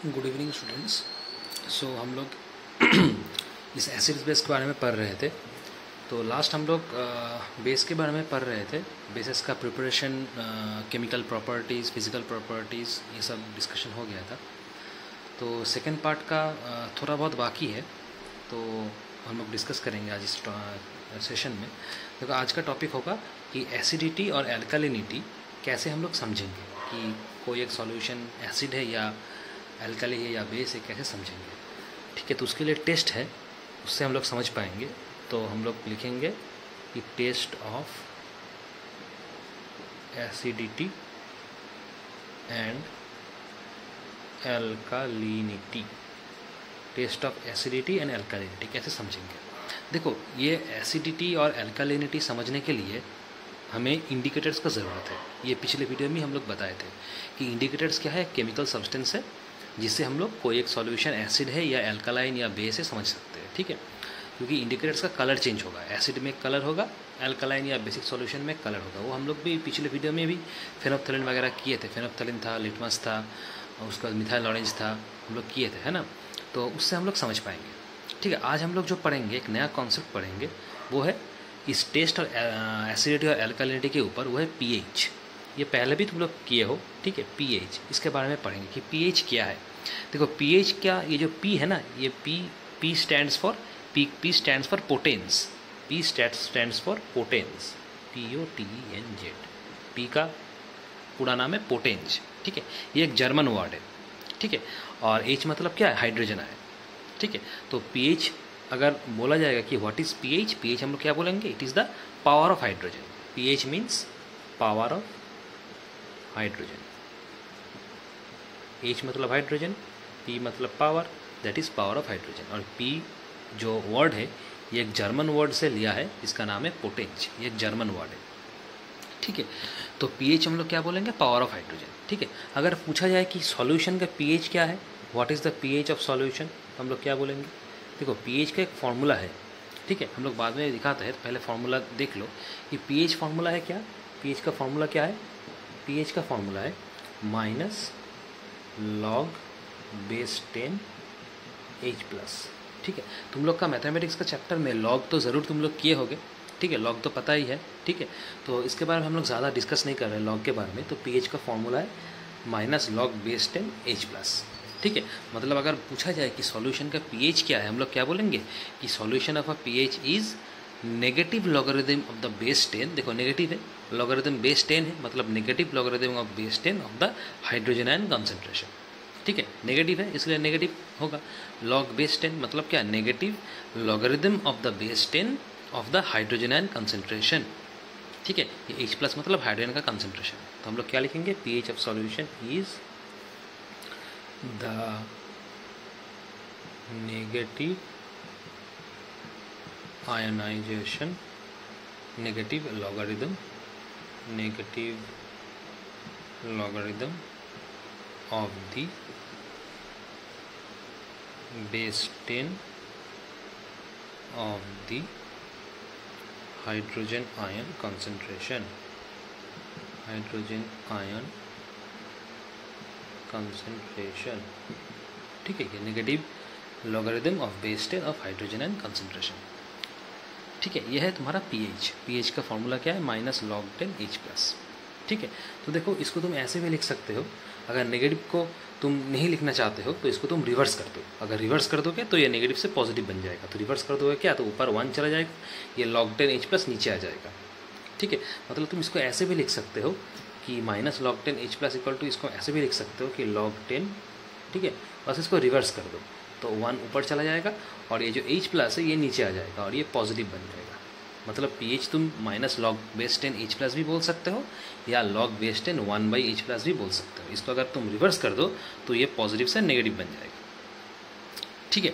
Good evening students. सो हम लोग इस एसिड बेस के बारे में पढ़ रहे थे। तो लास्ट हम लोग बेस के बारे में पढ़ रहे थे। बेसिस का preparation, chemical properties, physical properties, ये सब डिस्कशन हो गया था। तो सेकंड पार्ट का थोड़ा बहुत बाकी है, तो हम लोग डिस्कस करेंगे आज इस सेशन में। तो आज का टॉपिक होगा कि एसिडिटी और एल्कालिनिटी कैसे हम लोग समझेंगे, कि कोई एक सॉल्यूशन एसिड है या एल्काली है या बेस है, कैसे समझेंगे। ठीक है, तो उसके लिए टेस्ट है, उससे हम लोग समझ पाएंगे। तो हम लोग लिखेंगे कि test of acidity and alkalinity. Test of acidity and alkalinity कैसे समझेंगे। देखो, ये एसिडिटी और एल्कालिनिटी समझने के लिए हमें इंडिकेटर्स का ज़रूरत है। ये पिछले वीडियो में हम लोग बताए थे कि इंडिकेटर्स क्या है, केमिकल सब्सटेंस है जिससे हम लोग कोई एक सॉल्यूशन एसिड है या एल्कालाइन या बेस है समझ सकते हैं। ठीक है, क्योंकि इंडिकेटर्स का कलर चेंज होगा, एसिड में कलर होगा, एल्कालाइन या बेसिक सॉल्यूशन में कलर होगा। वो हम लोग भी पिछले वीडियो में भी फेनोप्थलीन वगैरह किए थे। फेनोप्थलीन था, लिटमस था, उसका मिथाइल ऑरेंज था, हम लोग किए थे, है ना। तो उससे हम लोग समझ पाएंगे। ठीक है, आज हम लोग जो पढ़ेंगे, एक नया कॉन्सेप्ट पढ़ेंगे, वो है इस टेस्ट और एसिडिटी और एल्कालिनिटी के ऊपर, वो है पीएच। ये पहले भी तुम लोग किए हो। ठीक है, पीएच, इसके बारे में पढ़ेंगे कि पीएच क्या है। देखो, पीएच क्या, ये जो पी है ना, ये P stands for P stands for potence. P stands for potence, POTENZ। P का पूरा नाम है पोटेंज। ठीक है, ये एक जर्मन वर्ड है। ठीक है, और एच मतलब क्या है, हाइड्रोजन है। ठीक है, तो पीएच अगर बोला जाएगा कि व्हाट इज पीएच, पीएच हम लोग क्या बोलेंगे, it is the power of hydrogen. PH means power of hydrogen. H मतलब हाइड्रोजन, P मतलब power, that is power of hydrogen. और P जो वर्ड है, ये एक जर्मन वर्ड से लिया है, इसका नाम है पोटेंज। ये एक जर्मन वर्ड है। ठीक है, तो pH हम लोग क्या बोलेंगे, पावर ऑफ हाइड्रोजन। ठीक है, अगर पूछा जाए कि सॉल्यूशन का pH क्या है, what is the pH of solution, हम लोग क्या बोलेंगे। देखो, pH का एक फार्मूला है। ठीक है, हम लोग बाद में दिखाते हैं, तो पहले फार्मूला देख लो कि pH फार्मूला है क्या। pH का फार्मूला क्या है, pH का फार्मूला है माइनस log बेस 10 H+। ठीक है, तुम लोग का मैथमेटिक्स का चैप्टर में लॉग तो ज़रूर तुम लोग किए होगे। ठीक है, लॉग तो पता ही है। ठीक है, तो इसके बारे में हम लोग ज़्यादा डिस्कस नहीं कर रहे हैं लॉग के बारे में। तो पीएच का फॉर्मूला है माइनस log बेस 10 H+। ठीक है, मतलब अगर पूछा जाए कि सॉल्यूशन का पीएच क्या है, हम लोग क्या बोलेंगे कि solution of a pH is negative logarithm of the base 10। देखो, नेगेटिव है, लॉगरिदम बेस 10 है, मतलब negative logarithm of base 10 of the hydrogen ion concentration. ठीक है, नेगेटिव है इसलिए नेगेटिव होगा। लॉग बेस 10 मतलब क्या, negative logarithm of the base 10 of the hydrogen ion concentration. ठीक है, ये H+ मतलब हाइड्रोजन का कंसंट्रेशन। तो हम लोग क्या लिखेंगे, pH of solution is the negative ionisation, negative logarithm of the base 10 of the hydrogen ion concentration। ठीक है, ये negative logarithm of base 10 of hydrogen ion concentration. ठीक है, यह है तुम्हारा पीएच का फॉर्मूला क्या है, माइनस log 10 H+। ठीक है, तो देखो, इसको तुम ऐसे भी लिख सकते हो। अगर नेगेटिव को तुम नहीं लिखना चाहते हो तो इसको तुम रिवर्स कर दो। अगर रिवर्स कर दोगे तो ये नेगेटिव से पॉजिटिव बन जाएगा। तो रिवर्स कर दोगे क्या, तो ऊपर 1 चला जाएगा, ये log 10 H+ नीचे आ जाएगा। ठीक है, मतलब तुम इसको ऐसे भी लिख सकते हो कि minus log 10 H+ equal to, इसको ऐसे भी लिख सकते हो कि log 10। ठीक है, बस इसको रिवर्स कर दो तो 1 ऊपर चला जाएगा और ये जो H+ है ये नीचे आ जाएगा और ये पॉजिटिव बन जाएगा। मतलब पीएच तुम माइनस log बेस 10 H+ भी बोल सकते हो या log बेस 10 1/H+ भी बोल सकते हो। इसको अगर तुम रिवर्स कर दो तो ये पॉजिटिव से नेगेटिव बन जाएगा। ठीक है,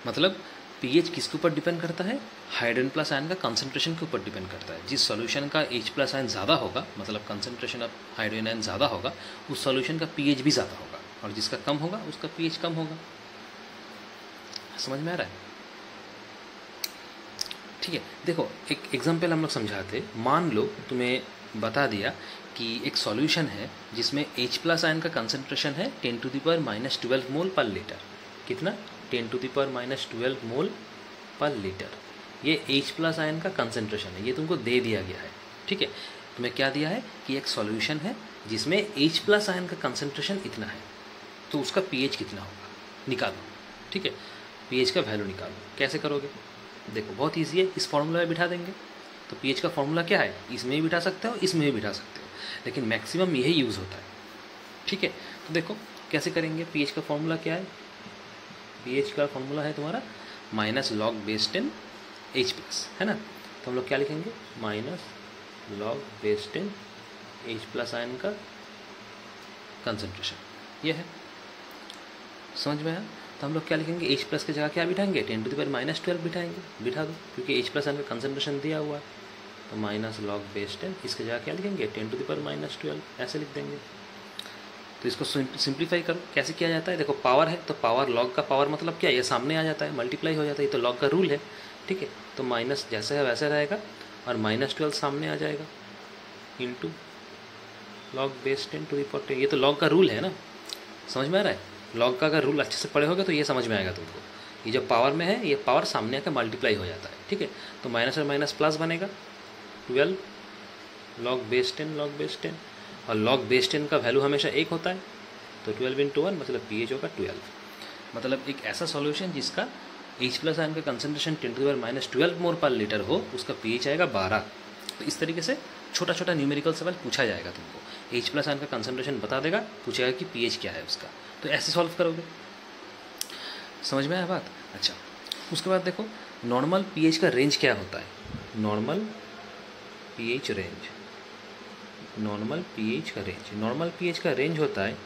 मतलब पीएच किसके ऊपर डिपेंड करता है, हाइड्रोजन प्लस आयन का कंसंट्रेशन के ऊपर डिपेंड करता है। जिस सॉल्यूशन का H+ आयन ज़्यादा होगा, मतलब कंसंट्रेशन ऑफ हाइड्रोजन आयन ज़्यादा होगा, उस सॉल्यूशन का पीएच भी ज़्यादा होगा, और जिसका कम होगा उसका पीएच कम होगा। समझ में आ रहा है। ठीक है, देखो, एक एग्जाम्पल हम लोग समझाते। मान लो तुम्हें बता दिया कि एक सॉल्यूशन है जिसमें H प्लस आयन का कंसंट्रेशन है 10⁻⁻12 मोल पर लीटर। कितना? 10⁻⁻12 मोल पर लीटर। ये H प्लस आयन का कंसंट्रेशन है, ये तुमको दे दिया गया है। ठीक है, तुम्हें क्या दिया है कि एक सॉल्यूशन है जिसमें H प्लस आयन का कंसंट्रेशन इतना है, तो उसका pH कितना होगा निकालो। ठीक है, pH का वैल्यू निकालो। कैसे करोगे? देखो बहुत ईजी है, इस फॉर्मूला में बिठा देंगे। तो pH का फॉर्मूला क्या है? इसमें भी बिठा सकते हो, इसमें भी बिठा सकते हो, लेकिन मैक्सिमम यही यूज़ होता है। ठीक है, तो देखो कैसे करेंगे। pH का फॉर्मूला क्या है? pH का फॉर्मूला है तुम्हारा -log/10 H प्लस, है ना। तो हम लोग क्या लिखेंगे? -log/10 H प्लस आयन का कंसंट्रेशन, ये है। समझ में आया? तो हम लोग क्या लिखेंगे? H प्लस की जगह क्या बिठाएंगे? 10⁻⁻12 बिठाएंगे। बिठा दो, क्योंकि H प्लस आयन का कंसंट्रेशन दिया हुआ है। तो -log/10 इसकी जगह क्या लिखेंगे? 10⁻12 ऐसे लिख देंगे। तो इसको सिंप्लीफाई करो। कैसे किया जाता है? देखो पावर है तो पावर, लॉग का पावर मतलब क्या है? ये सामने आ जाता है, मल्टीप्लाई हो जाता है, ये तो लॉग का रूल है। ठीक है, तो माइनस जैसे है वैसे रहेगा और -12 सामने आ जाएगा इंटू log/10⁻10। ये तो लॉग का रूल है ना, समझ में आ रहा है? लॉग का अगर रूल अच्छे से पढ़े होगे तो ये समझ में आएगा तुमको। ये जब पावर में है, ये पावर सामने आकर मल्टीप्लाई हो जाता है। ठीक है, तो माइनस और माइनस प्लस बनेगा 12 log/10 और log/10 का वैल्यू हमेशा 1 होता है, तो 12 × 1 मतलब pH होगा 12। मतलब एक ऐसा सॉल्यूशन जिसका H प्लस आयन का कंसंट्रेशन 10⁻12 मोल पर लीटर हो, उसका pH आएगा 12। तो इस तरीके से छोटा छोटा न्यूमेरिकल सवाल पूछा जाएगा तुमको। H प्लस आयन का कंसंट्रेशन बता देगा, पूछेगा कि pH क्या है उसका, तो ऐसे सॉल्व करोगे। समझ में आया बात? अच्छा, उसके बाद देखो नॉर्मल pH का रेंज क्या होता है। Normal pH range, normal pH का रेंज, नॉर्मल pH का रेंज होता है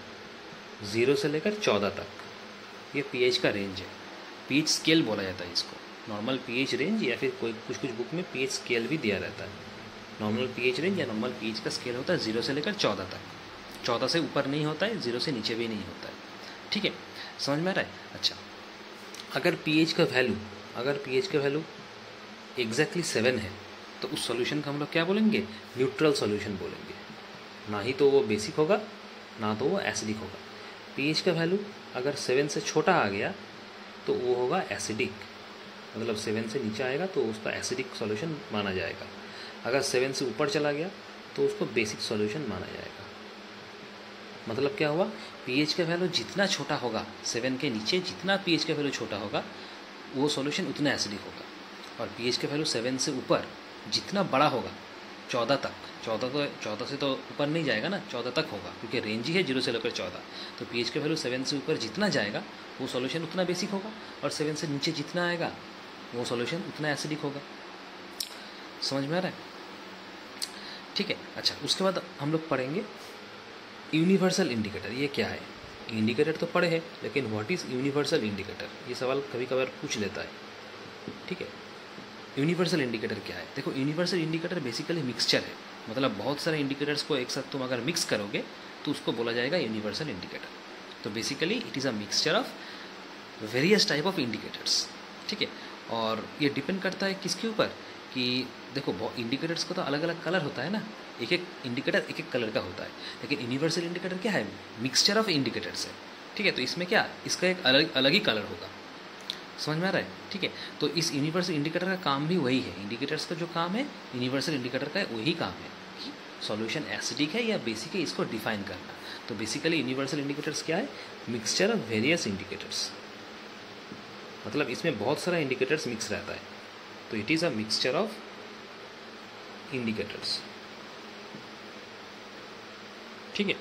0 से लेकर 14 तक। ये pH का रेंज है। pH स्केल बोला जाता है इसको, नॉर्मल pH रेंज, या फिर कोई कुछ कुछ बुक में pH स्केल भी दिया रहता है। नॉर्मल pH रेंज या नॉर्मल pH का स्केल होता है 0 से लेकर 14 तक। 14 से ऊपर नहीं होता है, 0 से नीचे भी नहीं होता है। ठीक है, समझ में आ रहा है? अच्छा, अगर pH का वैल्यू एग्जैक्टली 7 है तो उस सॉल्यूशन का हम लोग क्या बोलेंगे? न्यूट्रल सॉल्यूशन बोलेंगे। ना ही तो वो बेसिक होगा, ना तो वो एसिडिक होगा। pH का वैल्यू अगर 7 से छोटा आ गया तो वो होगा एसिडिक, मतलब 7 से नीचे आएगा तो उसका एसिडिक सॉल्यूशन माना जाएगा। अगर 7 से ऊपर चला गया तो उसको बेसिक सॉल्यूशन माना जाएगा। मतलब क्या हुआ? pH का वैल्यू जितना छोटा होगा, 7 के नीचे जितना pH का वैल्यू छोटा होगा, वो सॉल्यूशन उतना एसिडिक होगा। और pH का वैल्यू 7 से ऊपर जितना बड़ा होगा, 14 तक, 14 से तो ऊपर नहीं जाएगा ना, 14 तक होगा, क्योंकि रेंज ही है 0 से लेकर 14। तो pH का वैल्यू 7 से ऊपर जितना जाएगा वो सॉल्यूशन उतना बेसिक होगा, और 7 से नीचे जितना आएगा वो सॉल्यूशन उतना एसिडिक होगा। समझ में आ रहा है? ठीक है, अच्छा, उसके बाद हम लोग पढ़ेंगे यूनिवर्सल इंडिकेटर। ये क्या है? इंडिकेटर तो पढ़े हैं, लेकिन व्हाट इज़ यूनिवर्सल इंडिकेटर, ये सवाल कभी कभार पूछ लेता है। ठीक है, यूनिवर्सल इंडिकेटर क्या है? देखो यूनिवर्सल इंडिकेटर बेसिकली मिक्सचर है, मतलब बहुत सारे इंडिकेटर्स को एक साथ तुम अगर मिक्स करोगे तो उसको बोला जाएगा यूनिवर्सल इंडिकेटर। तो basically it is a mixture of various type of indicators. ठीक है, और ये डिपेंड करता है किसके ऊपर कि देखो इंडिकेटर्स का तो अलग अलग कलर होता है ना, एक एक इंडिकेटर एक एक कलर का होता है, लेकिन यूनिवर्सल इंडिकेटर क्या है? मिक्सचर ऑफ इंडिकेटर्स है। ठीक है, तो इसमें क्या, इसका एक अलग ही कलर होगा। समझ में आ रहा है? ठीक है, तो इस यूनिवर्सल इंडिकेटर का काम भी वही है। इंडिकेटर्स का जो काम है, यूनिवर्सल इंडिकेटर का वही काम है कि सॉल्यूशन एसिडिक है या बेसिक है, इसको डिफाइन करना। तो बेसिकली यूनिवर्सल इंडिकेटर्स क्या है? मिक्सचर ऑफ वेरियस इंडिकेटर्स, मतलब इसमें बहुत सारा इंडिकेटर्स मिक्स रहता है, तो it is a mixture of indicators. ठीक है,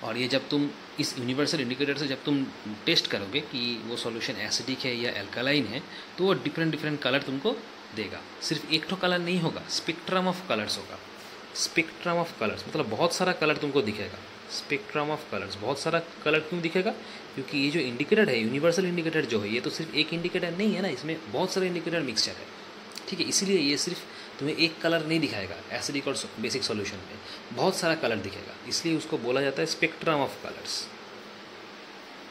और ये जब तुम इस यूनिवर्सल इंडिकेटर से जब तुम टेस्ट करोगे कि वो सॉल्यूशन एसिडिक है या एल्कालाइन है, तो वो डिफरेंट कलर तुमको देगा। सिर्फ एक तो कलर नहीं होगा, स्पेक्ट्रम ऑफ कलर्स होगा। स्पेक्ट्रम ऑफ कलर्स मतलब बहुत सारा कलर तुमको दिखेगा। स्पेक्ट्रम ऑफ कलर्स, बहुत सारा कलर क्यों दिखेगा? क्योंकि ये जो इंडिकेटर है, यूनिवर्सल इंडिकेटर जो है, ये तो सिर्फ एक इंडिकेटर नहीं है ना, इसमें बहुत सारे इंडिकेटर मिक्सचर है। ठीक है, इसीलिए ये सिर्फ तुम्हें एक कलर नहीं दिखाएगा। एसिडिक और बेसिक सॉल्यूशन में बहुत सारा कलर दिखेगा, इसलिए उसको बोला जाता है स्पेक्ट्रम ऑफ कलर्स।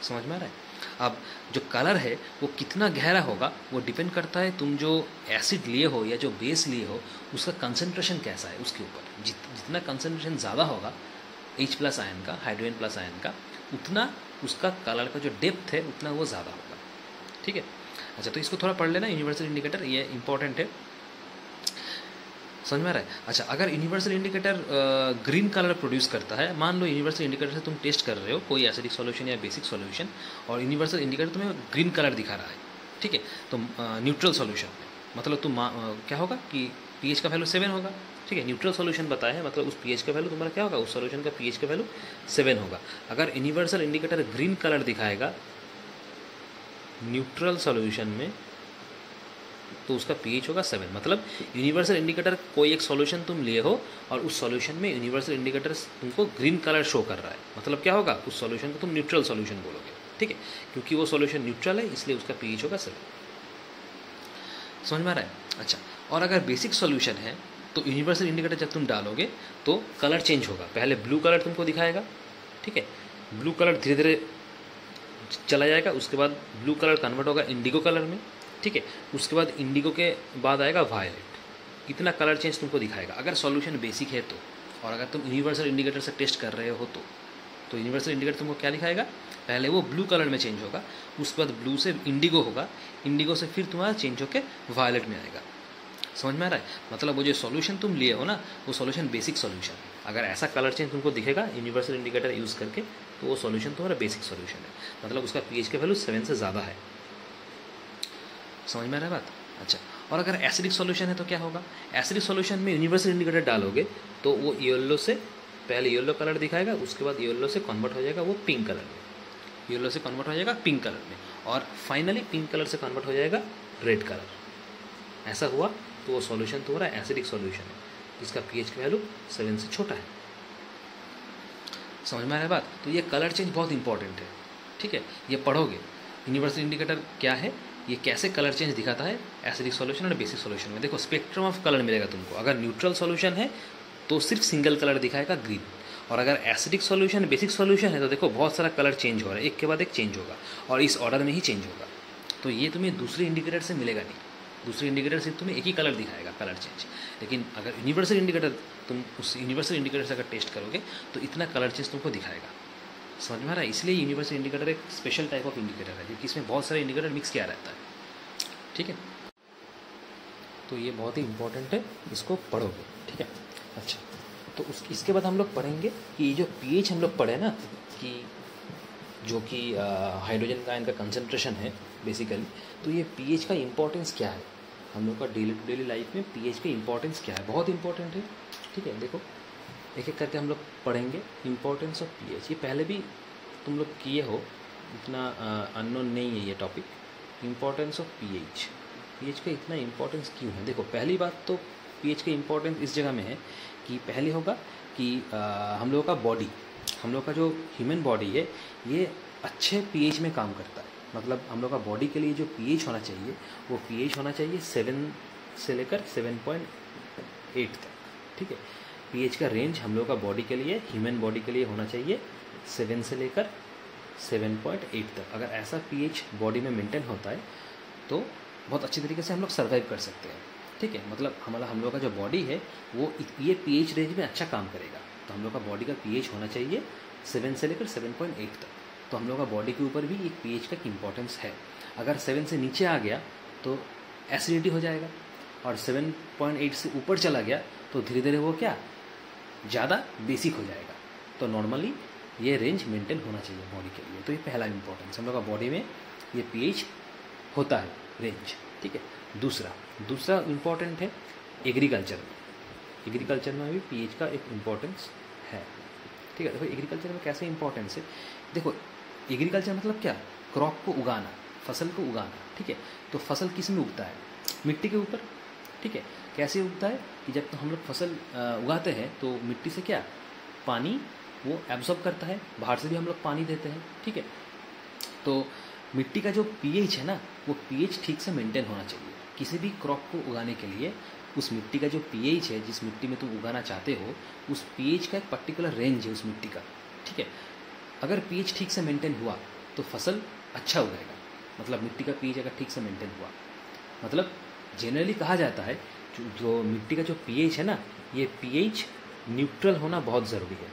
समझ में आ रहा है? अब जो कलर है वो कितना गहरा होगा वो डिपेंड करता है तुम जो एसिड लिए हो या जो बेस लिए हो उसका कंसंट्रेशन कैसा है उसके ऊपर। जितना कंसंट्रेशन ज़्यादा होगा H प्लस आयन का, हाइड्रोजन प्लस आयन का, उतना उसका कलर का जो डेप्थ है उतना वो ज़्यादा होगा। ठीक है, अच्छा तो इसको थोड़ा पढ़ लेना, यूनिवर्सल इंडिकेटर ये इंपॉर्टेंट है, समझ में आ रहा है। अच्छा, अगर universal indicator green colour produce करता है, मान लो यूनिवर्सल इंडिकेटर से तुम टेस्ट कर रहे हो कोई एसिडिक सॉल्यूशन या बेसिक सॉल्यूशन और यूनिवर्सल इंडिकेटर तुम्हें ग्रीन कलर दिखा रहा है, ठीक है, तो न्यूट्रल सॉल्यूशन मतलब तुम क्या होगा कि पीएच का वैल्यू 7 होगा। ठीक है, न्यूट्रल सॉल्यूशन बताया है मतलब उस पीएच का वैल्यू तुम्हारा क्या होगा, उस सॉल्यूशन का पीएच का वैल्यू 7 होगा। अगर यूनिवर्सल इंडिकेटर ग्रीन कलर दिखाएगा न्यूट्रल सॉल्यूशन में तो उसका पीएच होगा 7। मतलब यूनिवर्सल इंडिकेटर कोई एक सॉल्यूशन तुम लिए हो और उस सॉल्यूशन में यूनिवर्सल इंडिकेटर तुमको ग्रीन कलर शो कर रहा है, मतलब क्या होगा, उस सॉल्यूशन को तुम न्यूट्रल सॉल्यूशन बोलोगे। ठीक है, क्योंकि वो सॉल्यूशन न्यूट्रल है इसलिए उसका पीएच होगा 7। समझ में आ रहा है। अच्छा, और अगर बेसिक सॉल्यूशन है तो यूनिवर्सल इंडिकेटर जब तुम डालोगे तो कलर चेंज होगा। पहले ब्लू कलर तुमको दिखाएगा, ठीक है, ब्लू कलर धीरे धीरे चला जाएगा, उसके बाद ब्लू कलर कन्वर्ट होगा इंडिगो कलर में। ठीक है, उसके बाद इंडिगो के बाद आएगा वायलेट। इतना कलर चेंज तुमको दिखाएगा अगर सॉल्यूशन बेसिक है तो। और अगर तुम यूनिवर्सल इंडिकेटर से टेस्ट कर रहे हो तो यूनिवर्सल इंडिकेटर तुमको क्या दिखाएगा, पहले वो ब्लू कलर में चेंज होगा, उसके बाद ब्लू से इंडिगो होगा, इंडिगो से फिर तुम्हारा चेंज होकर वायलेट में आएगा। समझ में आ रहा है। मतलब वो जो सॉल्यूशन तुम लिए हो ना वो सॉल्यूशन बेसिक सॉल्यूशन है। अगर ऐसा कलर चेंज तुमको दिखेगा यूनिवर्सल इंडिकेटर यूज़ करके तो वो सॉल्यूशन तुम्हारा बेसिक सॉल्यूशन है, मतलब उसका पीएच का वैल्यू 7 से ज़्यादा है। समझ में आ रहा है बात। अच्छा, और अगर एसिडिक सॉल्यूशन है तो क्या होगा, एसिडिक सॉल्यूशन में यूनिवर्सल इंडिकेटर डालोगे तो वो येलो से पहले येलो कलर दिखाएगा, उसके बाद येलो से कन्वर्ट हो जाएगा वो पिंक कलर में, येलो से कन्वर्ट हो जाएगा पिंक कलर में, और फाइनली पिंक कलर से कन्वर्ट हो जाएगा रेड कलर। ऐसा हुआ तो वो सॉल्यूशन तुम्हारा एसिडिक सॉल्यूशन है जिसका पीएच का वैल्यू 7 से छोटा है। समझ में आ रहा है बात। तो ये कलर चेंज बहुत इंपॉर्टेंट है। ठीक है, ये पढ़ोगे यूनिवर्सल इंडिकेटर क्या है, ये कैसे कलर चेंज दिखाता है एसिडिक सॉल्यूशन और बेसिक सॉल्यूशन में। देखो स्पेक्ट्रम ऑफ कलर मिलेगा तुमको। अगर न्यूट्रल सॉल्यूशन है तो सिर्फ सिंगल कलर दिखाएगा ग्रीन, और अगर एसिडिक सॉल्यूशन बेसिक सॉल्यूशन है तो देखो बहुत सारा कलर चेंज हो रहा है, एक के बाद एक चेंज होगा और इस ऑर्डर में ही चेंज होगा। तो ये तुम्हें दूसरे इंडिकेटर से मिलेगा नहीं, दूसरे इंडिकेटर से तुम्हें एक ही कलर दिखाएगा कलर चेंज। लेकिन अगर यूनिवर्सल इंडिकेटर तुम उस यूनिवर्सल इंडिकेटर से अगर टेस्ट करोगे तो इतना कलर चेंज तुमको दिखाएगा। समझ में आ रहा है। इसलिए यूनिवर्सल इंडिकेटर एक स्पेशल टाइप ऑफ इंडिकेटर है क्योंकि इसमें बहुत सारे इंडिकेटर मिक्स किया रहता है। ठीक है, तो ये बहुत ही इंपॉर्टेंट है, इसको पढ़ोगे। ठीक है, अच्छा तो इसके बाद हम लोग पढ़ेंगे कि ये जो पीएच हम लोग पढ़े ना कि जो कि हाइड्रोजन का इनका कंसंट्रेशन है बेसिकली, तो ये पीएच का इंपॉर्टेंस क्या है हम लोग का डेली टू डेली लाइफ में, पीएच का इंपॉर्टेंस क्या है, बहुत इंपॉर्टेंट है। ठीक है, देखो एक एक करके हम लोग पढ़ेंगे इंपॉर्टेंस ऑफ पीएच। ये पहले भी तुम लोग किए हो, इतना अननोन नहीं है ये topic. Importance of pH, pH का इतना इंपॉर्टेंस क्यों है। देखो पहली बात तो पीएच का इंपॉर्टेंस इस जगह में है कि पहले होगा कि हम लोगों का बॉडी, हम लोग का जो ह्यूमन बॉडी है ये अच्छे पीएच में काम करता है। मतलब हम लोग का बॉडी के लिए जो पीएच होना चाहिए वो पीएच होना चाहिए 7 से लेकर 7.8 तक। ठीक है, पीएच का रेंज हम लोग का बॉडी के लिए, ह्यूमन बॉडी के लिए होना चाहिए 7 से लेकर 7.8 तक। अगर ऐसा पीएच बॉडी में मेंटेन होता है तो बहुत अच्छी तरीके से हम लोग सर्वाइव कर सकते हैं। ठीक है, मतलब हम लोग का जो बॉडी है वो ये पीएच रेंज में अच्छा काम करेगा। तो हम लोग का बॉडी का पीएच होना चाहिए 7 से लेकर 7.8 तक। तो हम लोग का बॉडी के ऊपर भी एक पीएच का इम्पोर्टेंस है। अगर 7 से नीचे आ गया तो एसिडिटी हो जाएगा, और 7.8 से ऊपर चला गया तो धीरे धीरे वो क्या ज़्यादा बेसिक हो जाएगा। तो नॉर्मली ये रेंज मेंटेन होना चाहिए बॉडी के लिए। तो ये पहला इंपॉर्टेंस, हम लोग का बॉडी में ये पीएच होता है रेंज। ठीक है, दूसरा इम्पॉर्टेंट है एग्रीकल्चर में। एग्रीकल्चर में भी पीएच का एक इम्पॉर्टेंस है। ठीक है, देखो एग्रीकल्चर में कैसे इंपॉर्टेंस है। देखो एग्रीकल्चर मतलब क्या, क्रॉप को उगाना, फसल को उगाना। ठीक है, तो फसल किस में उगता है, मिट्टी के ऊपर। ठीक है, कैसे उगता है कि जब तो हम लोग फसल उगाते हैं तो मिट्टी से क्या पानी वो एब्जॉर्ब करता है, बाहर से भी हम लोग पानी देते हैं। ठीक है, तो मिट्टी का जो पीएच है ना वो पीएच ठीक से मेंटेन होना चाहिए। किसी भी क्रॉप को उगाने के लिए उस मिट्टी का जो पीएच है, जिस मिट्टी में तुम उगाना चाहते हो, उस पीएच का एक पर्टिकुलर रेंज है उस मिट्टी का। ठीक है, अगर पीएच ठीक से मेंटेन हुआ तो फसल अच्छा उगेगा, मतलब मिट्टी का पीएच अगर ठीक से मेंटेन हुआ। मतलब जनरली कहा जाता है जो मिट्टी का जो पीएच है ना, ये पीएच न्यूट्रल होना बहुत ज़रूरी है,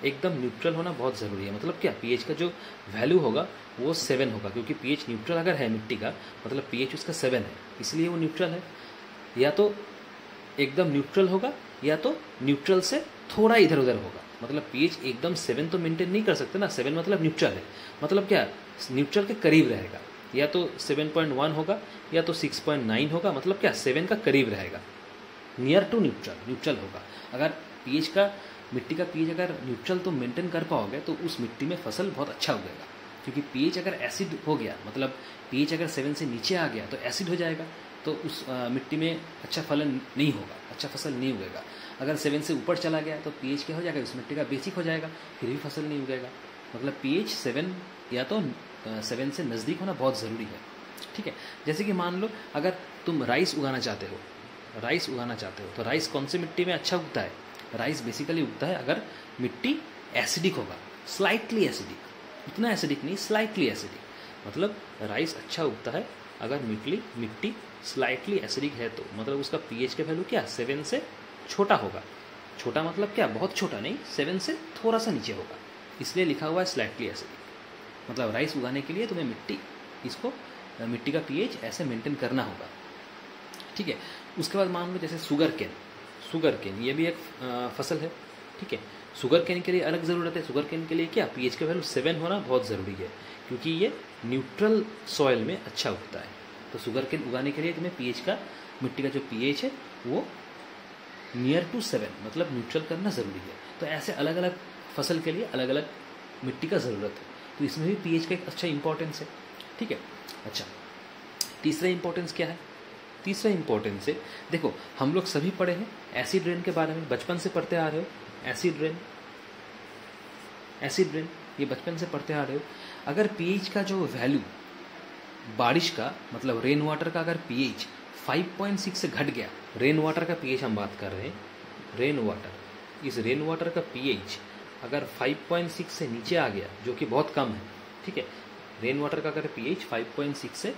एकदम न्यूट्रल होना बहुत ज़रूरी है। मतलब क्या, पीएच का जो वैल्यू होगा वो 7 होगा, क्योंकि पीएच न्यूट्रल अगर है मिट्टी का, मतलब पीएच उसका 7 है, इसलिए वो न्यूट्रल है। या तो एकदम न्यूट्रल होगा या तो न्यूट्रल से थोड़ा इधर उधर होगा। मतलब पीएच एकदम 7 तो मेंटेन नहीं कर सकते ना, 7 मतलब न्यूट्रल है, मतलब क्या, न्यूट्रल के करीब रहेगा। या तो 7.1 होगा या तो 6.9 होगा, मतलब क्या 7 का करीब रहेगा, नियर टू न्यूट्रल, न्यूट्रल होगा। अगर पीएच का, मिट्टी का पीएच अगर न्यूट्रल तो मेंटेन कर पाओगे तो उस मिट्टी में फसल बहुत अच्छा उगेगा। क्योंकि पीएच अगर एसिड हो गया, मतलब पीएच अगर 7 से नीचे आ गया तो एसिड हो जाएगा, तो उस मिट्टी में अच्छा फलन नहीं होगा, अच्छा फसल नहीं उगेगा। अगर 7 से ऊपर चला गया तो पीएच क्या हो जाएगा, उस मिट्टी का बेसिक हो जाएगा, फिर भी फसल नहीं उगेगा। मतलब पीएच 7 या तो 7 से नज़दीक होना बहुत ज़रूरी है। ठीक है, जैसे कि मान लो अगर तुम राइस उगाना चाहते हो, तो राइस कौन सी मिट्टी में अच्छा उगता है? राइस बेसिकली उगता है अगर मिट्टी एसिडिक होगा, स्लाइटली एसिडिक, इतना एसिडिक नहीं, स्लाइटली एसिडिक। मतलब राइस अच्छा उगता है अगर मिट्टी स्लाइटली एसिडिक है, तो मतलब उसका पीएच का वैल्यू क्या, 7 से छोटा होगा। छोटा मतलब क्या, बहुत छोटा नहीं, 7 से थोड़ा सा नीचे होगा, इसलिए लिखा हुआ है स्लाइटली एसिडिक। मतलब राइस उगाने के लिए तुम्हें मिट्टी का पीएच ऐसे मेंटेन करना होगा। ठीक है, उसके बाद मान लो जैसे शुगर केन ये भी एक फसल है। ठीक है, शुगर केन के लिए अलग ज़रूरत है। शुगर केन के लिए क्या, पीएच का वैल्यू 7 होना बहुत ज़रूरी है, क्योंकि ये न्यूट्रल सॉइल में अच्छा उगता है। तो शुगर केन उगाने के लिए तुम्हें पीएच का, मिट्टी का जो पीएच है वो नियर टू 7, मतलब न्यूट्रल करना ज़रूरी है। तो ऐसे अलग अलग फसल के लिए अलग अलग मिट्टी का ज़रूरत है, तो इसमें भी पीएच का एक अच्छा इंपॉर्टेंस है। ठीक है, अच्छा, तीसरा इंपॉर्टेंस क्या है? तीसरा इंपॉर्टेंस है, देखो हम लोग सभी पढ़े हैं एसिड रेन के बारे में, बचपन से पढ़ते आ रहे हो। एसिड रेन ये बचपन से पढ़ते आ रहे हो। अगर पीएच का जो वैल्यू बारिश का, मतलब रेन वाटर का, अगर पीएच 5.6 से घट गया, रेन वाटर का पीएच हम बात कर रहे हैं, रेन वाटर का पीएच अगर 5.6 से नीचे आ गया, जो कि बहुत कम है। ठीक है, रेन वाटर का अगर पीएच 5.6 से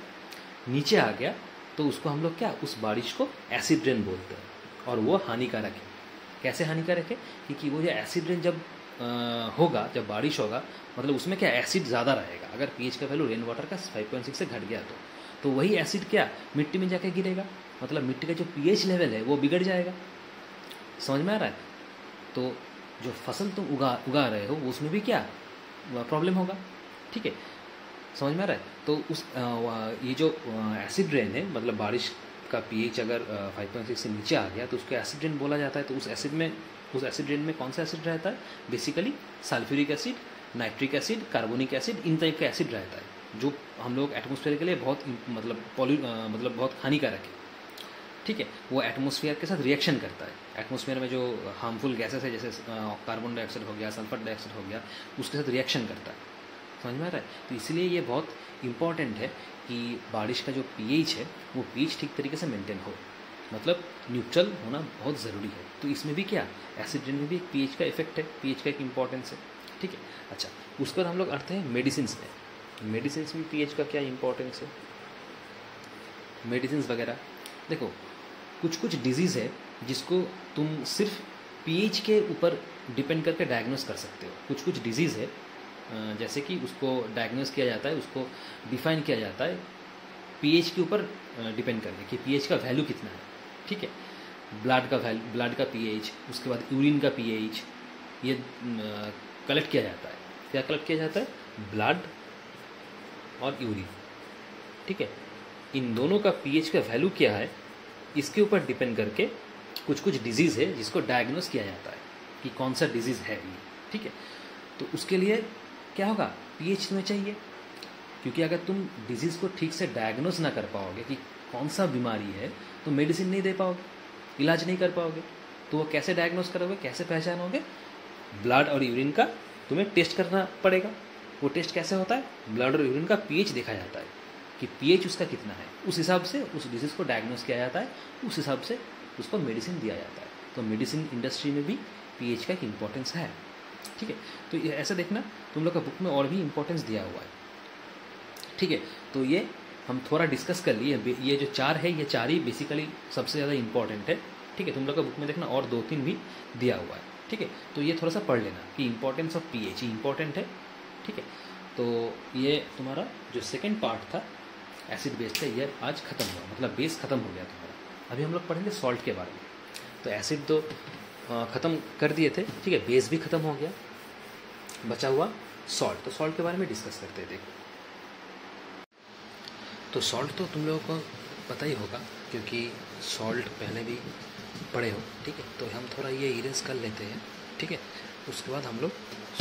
नीचे आ गया तो उसको हम लोग क्या, उस बारिश को एसिड रेन बोलते हैं, और वो हानिकारक है। कैसे हानिकारक है? क्योंकि वो जो एसिड रेन जब जब बारिश होगा, मतलब उसमें क्या, एसिड ज़्यादा रहेगा। अगर पीएच का वैल्यू रेन वाटर का 5.6 से घट गया तो वही एसिड क्या, मिट्टी में जाके गिरेगा, मतलब मिट्टी का जो पीएच लेवल है वो बिगड़ जाएगा। समझ में आ रहा है? तो जो फसल तुम उगा रहे हो उसमें भी क्या प्रॉब्लम होगा। ठीक है, समझ में आ रहा है? तो ये जो एसिड रेन है, मतलब बारिश का पीएच अगर 5.6 से नीचे आ गया तो उसको एसिड रेन बोला जाता है। तो उस एसिड रेन में कौन सा एसिड रहता है? Basically sulphuric acid, nitric acid, carbonic acid, इन टाइप का एसिड रहता है, जो हम लोग एटमॉस्फेयर के लिए बहुत मतलब बहुत हानिकारक है। ठीक है, वो एटमॉस्फेयर के साथ रिएक्शन करता है। एटमॉस्फेयर में जो हार्मफुल गैसेस है, जैसे कार्बन डाइऑक्साइड हो गया, सल्फर डाइऑक्साइड हो गया, उसके साथ रिएक्शन करता है। समझ में आ रहा है? तो इसलिए ये बहुत इंपॉर्टेंट है कि बारिश का जो पीएच है वो पीएच ठीक तरीके से मेंटेन हो, मतलब न्यूट्रल होना बहुत ज़रूरी है। तो इसमें भी क्या, एसिड रेन में भी पीएच का इफेक्ट है, पीएच का एक इंपॉर्टेंस है। ठीक है, अच्छा, उसके बाद हम लोग आते हैं मेडिसिन में। मेडिसिन में पीएच का क्या इंपॉर्टेंस है? मेडिसिन वगैरह, देखो कुछ डिजीज़ है जिसको तुम सिर्फ पीएच के ऊपर डिपेंड करके डायग्नोस कर सकते हो। कुछ डिजीज़ है जैसे कि उसको डायग्नोस किया जाता है, उसको डिफाइन किया जाता है पीएच के ऊपर डिपेंड करके कि पीएच का वैल्यू कितना है। ठीक है, ब्लड का पीएच, उसके बाद यूरिन का पीएच, ये कलेक्ट किया जाता है। क्या कलेक्ट किया जाता है? ब्लड और यूरिन। ठीक है, इन दोनों का पीएच का वैल्यू क्या है, इसके ऊपर डिपेंड करके कुछ डिजीज़ है जिसको डायग्नोस किया जाता है कि कौन सा डिजीज़ है ये। ठीक है, तो उसके लिए क्या होगा, पीएच तुम्हें चाहिए, क्योंकि अगर तुम डिजीज़ को ठीक से डायग्नोस ना कर पाओगे कि कौन सा बीमारी है तो मेडिसिन नहीं दे पाओगे, इलाज नहीं कर पाओगे। तो वो कैसे डायग्नोस करोगे, कैसे पहचानोगे? ब्लड और यूरिन का तुम्हें टेस्ट करना पड़ेगा। वो टेस्ट कैसे होता है? ब्लड और यूरिन का पीएच देखा जाता है कि पीएच उसका कितना है, उस हिसाब से उस डिजीज़ को डायग्नोस किया जाता है, उस हिसाब से उसको मेडिसिन दिया जाता है। तो मेडिसिन इंडस्ट्री में भी पीएच का एक इम्पोर्टेंस है। ठीक है, तो ये ऐसा देखना तुम लोग का बुक में और भी इंपॉर्टेंस दिया हुआ है। ठीक है, तो ये हम थोड़ा डिस्कस कर लिए, ये जो 4 है ये 4 ही बेसिकली सबसे ज़्यादा इंपॉर्टेंट है। ठीक है, तुम लोग का बुक में देखना और 2-3 भी दिया हुआ है। ठीक है, तो ये थोड़ा सा पढ़ लेना कि इंपॉर्टेंस ऑफ पीएच इंपॉर्टेंट है। ठीक है, तो ये तुम्हारा जो सेकेंड पार्ट था एसिड बेस का ये आज खत्म हुआ, मतलब बेस खत्म हो गया तुम्हारा। अभी हम लोग पढ़ेंगे सॉल्ट के बारे में। तो एसिड तो ख़त्म कर दिए थे, ठीक है, बेस भी ख़त्म हो गया, बचा हुआ सॉल्ट। तो सॉल्ट के बारे में डिस्कस करते हैं। देखो, तो सॉल्ट तो तुम लोगों को पता ही होगा क्योंकि सॉल्ट पहले भी पढ़े हो। ठीक है, तो हम थोड़ा ये इरेज कर लेते हैं। ठीक है, उसके बाद हम लोग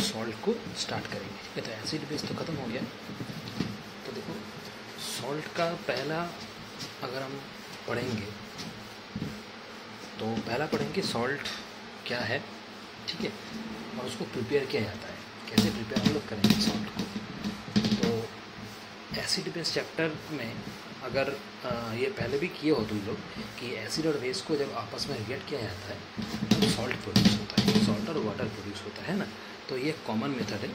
सॉल्ट को स्टार्ट करेंगे। ठीक है, तो एसिड बेस तो ख़त्म हो गया। तो देखो सॉल्ट का पहला अगर हम पढ़ेंगे तो पहला पढ़ेंगे सॉल्ट क्या है। ठीक है, और उसको प्रिपेयर किया जाता है, कैसे प्रिपेयर हम लोग करेंगे सॉल्ट को। तो एसिड बेस चैप्टर में अगर ये पहले भी किए हो तुम लोग कि एसिड और बेस को जब आपस में रिएक्ट किया जाता है तो सॉल्ट प्रोड्यूस होता है, सॉल्ट और वाटर प्रोड्यूस होता है ना। तो ये कॉमन मेथड है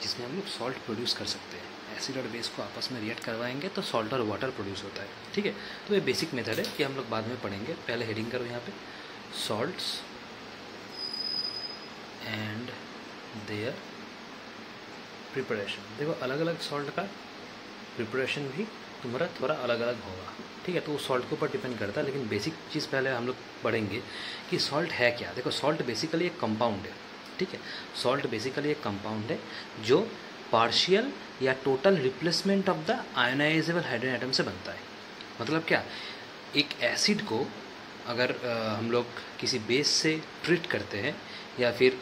जिसमें हम लोग सॉल्ट प्रोड्यूस कर सकते हैं। एसिड और बेस को आपस में रिएक्ट करवाएंगे तो सॉल्ट और वाटर प्रोड्यूस होता है। ठीक है, तो ये बेसिक मेथड है कि हम लोग बाद में पढ़ेंगे। पहले हेडिंग करो यहाँ पे, सॉल्ट्स एंड देयर प्रिपरेशन। देखो अलग अलग सॉल्ट का प्रिपरेशन भी तुम्हारा थोड़ा अलग अलग होगा। ठीक है, तो उस सॉल्ट के ऊपर डिपेंड करता है, लेकिन बेसिक चीज़ पहले हम लोग पढ़ेंगे कि सॉल्ट है क्या। देखो सॉल्ट बेसिकली एक कंपाउंड है। ठीक है, सॉल्ट बेसिकली एक कंपाउंड है जो पार्शियल या total replacement of the ionisable hydrogen atom से बनता है। मतलब क्या, एक एसिड को अगर हम लोग किसी बेस से ट्रीट करते हैं या फिर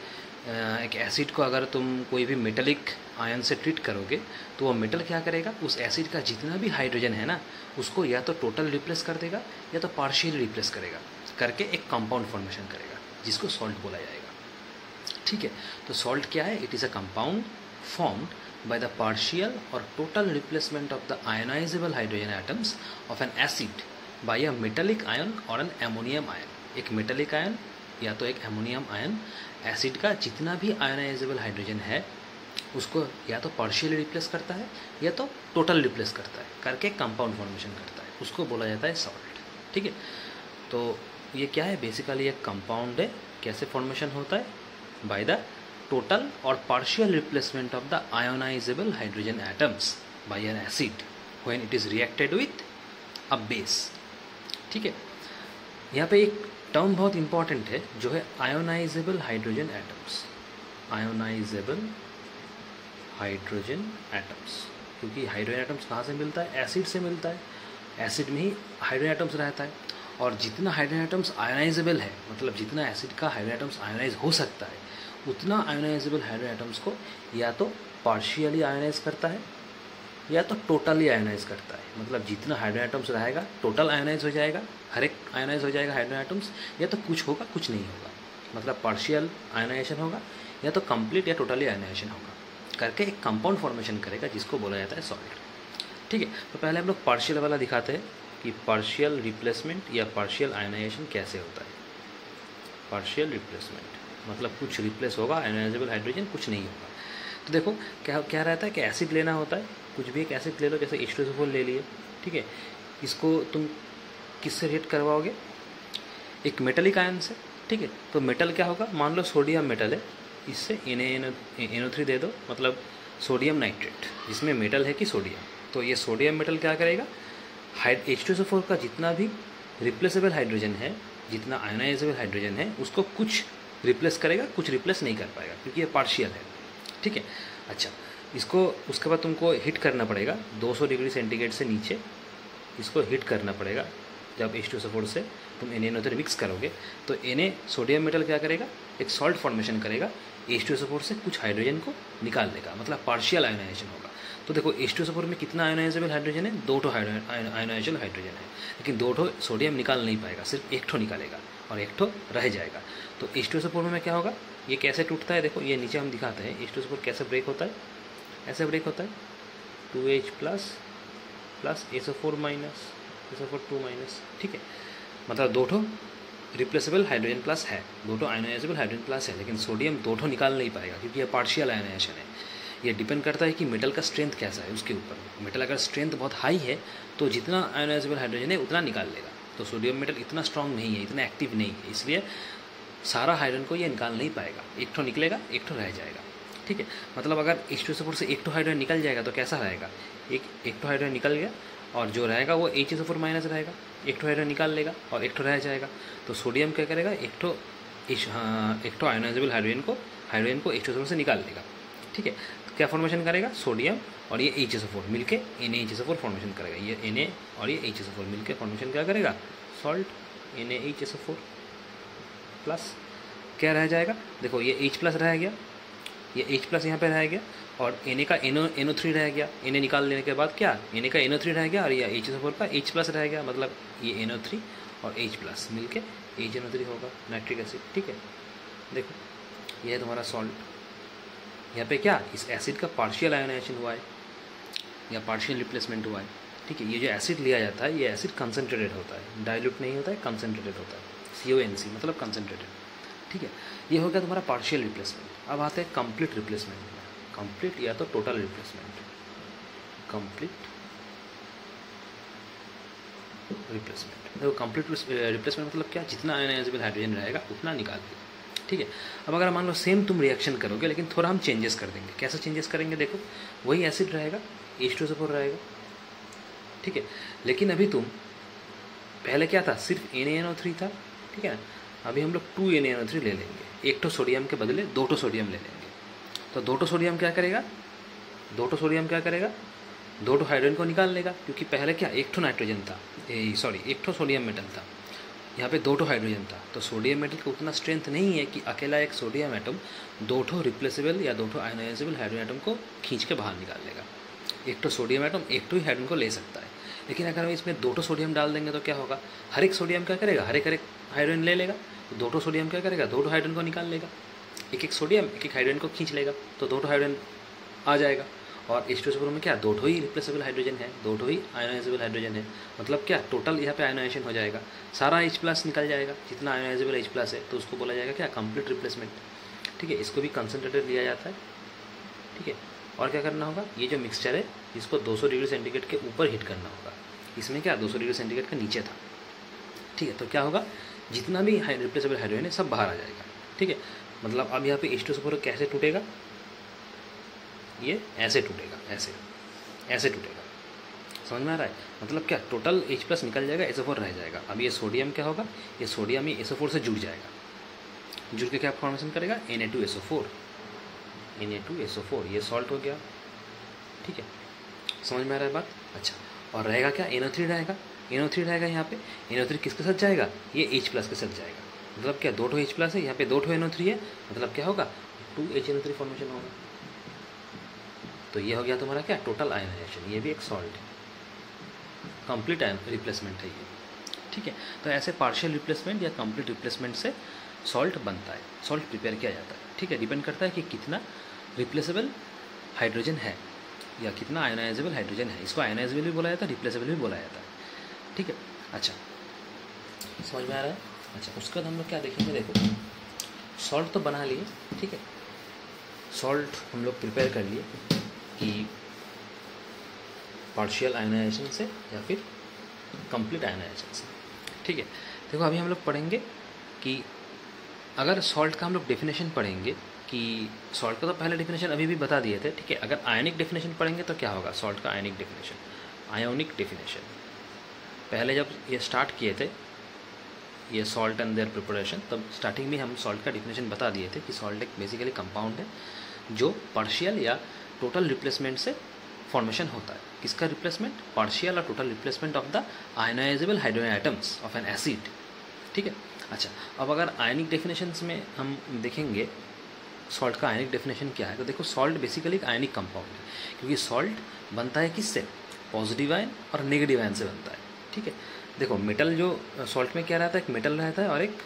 एक एसिड को अगर तुम कोई भी मेटलिक आयन से ट्रीट करोगे तो वो मेटल क्या करेगा, उस एसिड का जितना भी हाइड्रोजन है ना उसको या तो टोटल रिप्लेस कर देगा या तो पार्शियल रिप्लेस करेगा, करके एक कंपाउंड फॉर्मेशन करेगा जिसको सॉल्ट बोला जाएगा। ठीक है, तो सॉल्ट क्या है, it is a compound formed by the partial और total replacement of the ionisable hydrogen atoms of an acid by a metallic ion और एन एमोनियम आयन। एक मेटलिक आयन या तो एक एमोनियम आयन एसिड का जितना भी आयोनाइजेबल हाइड्रोजन है उसको या तो पार्शियली रिप्लेस करता है या तो टोटल रिप्लेस करता है, करके कंपाउंड फॉर्मेशन करता है, उसको बोला जाता है सॉल्ट। ठीक है, तो ये क्या है, बेसिकली एक कंपाउंड है। कैसे फॉर्मेशन होता है, बाय द टोटल और partial replacement of the ionisable hydrogen atoms bye N acid when it is reacted with a base. ठीक है, यहाँ पे एक टर्म बहुत इंपॉर्टेंट है जो है ionisable hydrogen atoms. Ionisable hydrogen atoms, क्योंकि हाइड्रोजन एटम्स कहाँ से मिलता है, एसिड से मिलता है। एसिड में ही हाइड्रोजन एटम्स रहता है और जितना हाइड्रोजन एटम्स आयोनाइजेबल है, मतलब जितना एसिड का हाइड्रोजन एटम्स आयोनाइज हो सकता है उतना आयोनाइजेबल हाइड्रोजन एटम्स को या तो पार्शियली आयोनाइज करता है या तो टोटली आयोनाइज करता है। मतलब जितना हाइड्रोजन एटम्स रहेगा टोटल आयोनाइज हो जाएगा, हर एक आयोनाइज हो जाएगा हाइड्रोजन एटम्स, या तो कुछ होगा कुछ नहीं होगा, मतलब पार्शियल आयोनाइजेशन होगा या तो कंप्लीट या टोटली आयोनाइजेशन होगा, करके एक कंपाउंड फॉर्मेशन करेगा जिसको बोला जाता है सॉल्ट। ठीक है, तो पहले हम लोग पार्शियल वाला दिखाते हैं कि पार्शियल रिप्लेसमेंट या पार्शियल आयोनाइजेशन कैसे होता है। पार्शियल रिप्लेसमेंट मतलब कुछ रिप्लेस होगा आयोनाइजेबल हाइड्रोजन, कुछ नहीं होगा। तो देखो क्या क्या रहता है कि एसिड लेना होता है, कुछ भी एक एसिड ले लो, जैसे H2SO4 ले लिए। ठीक है, इसको तुम किससे रिएक्ट करवाओगे, एक मेटलिक आयन से। ठीक है, तो मेटल क्या होगा, मान लो सोडियम मेटल है, इससे NaNO3 दे दो, मतलब सोडियम नाइट्रेट, जिसमें मेटल है कि सोडियम। तो ये सोडियम मेटल क्या करेगा, H2SO4 का जितना भी रिप्लेसेबल हाइड्रोजन है, जितना आयोनाइजेबल हाइड्रोजन है, उसको कुछ रिप्लेस करेगा, कुछ रिप्लेस नहीं कर पाएगा क्योंकि ये पार्शियल है। ठीक है, अच्छा, इसको उसके बाद तुमको हिट करना पड़ेगा 200 डिग्री सेंटीग्रेड से नीचे, इसको हिट करना पड़ेगा। जब H2SO4 से तुम NaNO3 मिक्स करोगे तो Na सोडियम मेटल क्या करेगा, एक सॉल्ट फॉर्मेशन करेगा, H2SO4 से कुछ हाइड्रोजन को निकाल देगा, मतलब पार्शियल आयोनाइजेशन होगा। तो देखो H2SO4 में कितना आयोनाइजेबल हाइड्रोजन है, 2 आयोनाइजेबल हाइड्रोजन है, लेकिन 2 सोडियम निकाल नहीं पाएगा, सिर्फ 1 निकालेगा और 1 रह जाएगा। तो H2SO4 में क्या होगा, ये कैसे टूटता है, देखो ये नीचे हम दिखाते हैं H2SO4 कैसे ब्रेक होता है। ऐसे ब्रेक होता है 2H plus SO4 minus SO4 2 minus. ठीक है, मतलब 2 रिप्लेसेबल हाइड्रोजन प्लस है, दो ठो आयोनाइजेबल हाइड्रोजन प्लस है, लेकिन सोडियम दो ठो निकाल नहीं पाएगा क्योंकि ये पार्शियल आयोनाइजेशन है। ये डिपेंड करता है कि मेटल का स्ट्रेंथ कैसा है उसके ऊपर। मेटल अगर स्ट्रेंथ बहुत हाई है तो जितना आयोनाइजेबल हाइड्रोजन है उतना निकाल लेगा। तो सोडियम मेटल इतना स्ट्रांग नहीं है, इतना एक्टिव नहीं है, इसलिए सारा हाइड्रोजन को ये निकाल नहीं पाएगा। एक ठो निकलेगा, एक ठो रह जाएगा। ठीक है, मतलब अगर H2SO4 से एक ठो हाइड्रोजन निकल जाएगा तो कैसा रहेगा, एक ठो हाइड्रोजन निकल गया और जो रहेगा वो HSO4 माइनस रहेगा। एक ठो हाइड्रोजन निकाल लेगा और एक ठो रह जाएगा। तो सोडियम क्या करेगा, एक ठो आयोनाइजेबल हाइड्रोजन को H2SO4 से निकाल लेगा। ठीक है, तो क्या फॉर्मेशन करेगा, सोडियम और ये HSO4 मिलके NaHSO4 फॉर्मेशन करेगा। ये Na और ये HSO4 मिलके फॉर्मेशन क्या करेगा, सॉल्ट NaHSO4 प्लस क्या रह जाएगा, देखो ये H प्लस रह गया, ये H प्लस यहाँ पे रह गया और Na का NO3 रह गया। Na निकाल लेने के बाद क्या, Na का NO3 रह गया और ये HSO4 का H प्लस रह गया, मतलब ये NO3 और H प्लस मिलके HNO3 होगा, नाइट्रिक एसिड। ठीक है, देखो ये है तुम्हारा सॉल्ट। यहाँ पे क्या, इस एसिड का पार्शियल आयोनाइजेशन हुआ है या पार्शियल रिप्लेसमेंट हुआ है। ठीक है, ये जो एसिड लिया जाता है ये एसिड कंसनट्रेटेड होता है, डाइल्यूट नहीं होता है, कंसनट्रेटेड होता है, CONC मतलब कंसनट्रेटेड। ठीक है, ये हो गया तुम्हारा पार्शियल रिप्लेसमेंट। अब आते हैं कंप्लीट रिप्लेसमेंट में, कंप्लीट या तो टोटल रिप्लेसमेंट। कंप्लीट रिप्लेसमेंट, देखो कंप्लीट रिप्लेसमेंट मतलब क्या, जितना आयोनाइजेबल हाइड्रोजन रहेगा उतना निकाल देगा। ठीक है, अब अगर मान लो सेम तुम रिएक्शन करोगे लेकिन थोड़ा हम चेंजेस कर देंगे। कैसे चेंजेस करेंगे, देखो वही एसिड रहेगा, H2SO4 रहेगा। ठीक है, लेकिन अभी तुम पहले क्या था, सिर्फ NaNO3 था। ठीक है ना, अभी हम लोग 2 NaNO3 ले लेंगे, एक तो सोडियम के बदले 2 तो सोडियम ले लेंगे। तो 2 तो सोडियम क्या करेगा, 2 तो सोडियम क्या करेगा, 2 तो हाइड्रोजन को निकाल लेगा क्योंकि पहले क्या एक तो नाइट्रोजन था, सॉरी एक तो सोडियम मेटल था, यहाँ पे 2 तो हाइड्रोजन था। तो सोडियम मेटल का उतना स्ट्रेंथ नहीं है कि अकेला एक सोडियम एटम 2 तो रिप्लेसेबल या 2 तो आयोनाइजेबल हाइड्रोजन एटम को खींच के बाहर निकाल लेगा। एक तो सोडियम एटम एक तो ही हाइड्रोजन को ले सकता है, लेकिन अगर हम इसमें 2 तो सोडियम डाल देंगे तो क्या होगा, हर एक सोडियम क्या करेगा, हर एक हाइड्रोजन ले लेगा। तो 2 तो सोडियम क्या करेगा, 2 तो हाइड्रोजन को निकाल लेगा, एक सोडियम एक हाइड्रोजन को खींच लेगा, तो 2 तो हाइड्रोजन आ जाएगा। और H2SO4 में क्या, 2 तो ही रिप्लेसेबल हाइड्रोजन है, 2 तो ही आयोनाइजेबल हाइड्रोजन है, मतलब क्या टोटल यहाँ पे आयोनाइजेशन हो जाएगा, सारा H प्लस निकल जाएगा, जितना आयोनाइजेबल H प्लस है, तो उसको बोला जाएगा क्या, कंप्लीट रिप्लेसमेंट। ठीक है, इसको भी कंसनट्रेटेड लिया जाता है। ठीक है, और क्या करना होगा, ये जो मिक्सचर है इसको 200 डिग्री सेंटीग्रेड के ऊपर हीट करना होगा। इसमें क्या 200 डिग्री सेंटीग्रेड के नीचे था। ठीक है, तो क्या होगा, जितना भी रिप्लेसेबल हाइड्रोजन है सब बाहर आ जाएगा। ठीक है, मतलब अब यहाँ पे H2SO4 कैसे टूटेगा, ये ऐसे टूटेगा, ऐसे टूटेगा, समझ में आ रहा है, मतलब क्या टोटल H प्लस निकल जाएगा, SO4 रह जाएगा। अब ये सोडियम क्या होगा, ये सोडियम ये SO4 से जुड़ जाएगा, जुड़ के क्या फॉर्मेशन करेगा, Na2SO4, ये सॉल्ट हो गया। ठीक है, समझ में आ रहा है बात। अच्छा, और रहेगा क्या, NO3 रहेगा यहाँ पे। NO3 किसके साथ जाएगा, ये H प्लस के साथ जाएगा, मतलब क्या 2 H प्लस है, यहाँ पे 2 NO3 है, मतलब क्या होगा 2 HNO3 फॉर्मेशन होगा। तो ये हो गया तुम्हारा क्या, टोटल आयनाइजेशन। ये भी एक सॉल्ट है, कंप्लीट रिप्लेसमेंट है ये। ठीक है, तो ऐसे पार्शियल रिप्लेसमेंट या कंप्लीट रिप्लेसमेंट से सॉल्ट बनता है, सॉल्ट प्रिपेयर किया जाता है। ठीक है, डिपेंड करता है कि कितना रिप्लेसेबल हाइड्रोजन है या कितना आयोनाइजेबल हाइड्रोजन है। इसको आयोनाइजेबल भी बोला जाता है, रिप्लेसेबल भी बोला जाता है। ठीक है, अच्छा समझ में आ रहा है। अच्छा, उसके बाद हम लोग क्या देखेंगे, देखो सॉल्ट तो बना लिए। ठीक है, सॉल्ट हम लोग प्रिपेयर कर लिए कि पार्शियल आयोनाइजेशन से या फिर कंप्लीट आयोनाइजेशन से। ठीक है, देखो अभी हम लोग पढ़ेंगे कि अगर सॉल्ट का हम लोग डेफिनेशन पढ़ेंगे कि सॉल्ट का तो पहले डेफिनेशन अभी भी बता दिए थे। ठीक है, अगर आयनिक डेफिनेशन पढ़ेंगे तो क्या होगा, सॉल्ट का आयनिक डेफिनेशन पहले जब ये स्टार्ट किए थे ये सॉल्ट एंड देयर प्रिपरेशन, तब स्टार्टिंग में हम सॉल्ट का डेफिनेशन बता दिए थे कि सॉल्ट एक बेसिकली कंपाउंड है जो पार्शियल या टोटल रिप्लेसमेंट से फॉर्मेशन होता है। किसका रिप्लेसमेंट, पार्शियल और total replacement of the ionisable hydrogen atoms of an acid. ठीक है, अच्छा अब अगर आयनिक डेफिनेशंस में हम देखेंगे सॉल्ट का आयनिक डेफिनेशन क्या है, तो देखो सॉल्ट बेसिकली एक आयनिक कंपाउंड है, क्योंकि सॉल्ट बनता है किससे, पॉजिटिव आयन और नेगेटिव आयन से बनता है। ठीक है, देखो मेटल जो सॉल्ट में क्या रहता है, एक मेटल रहता है और एक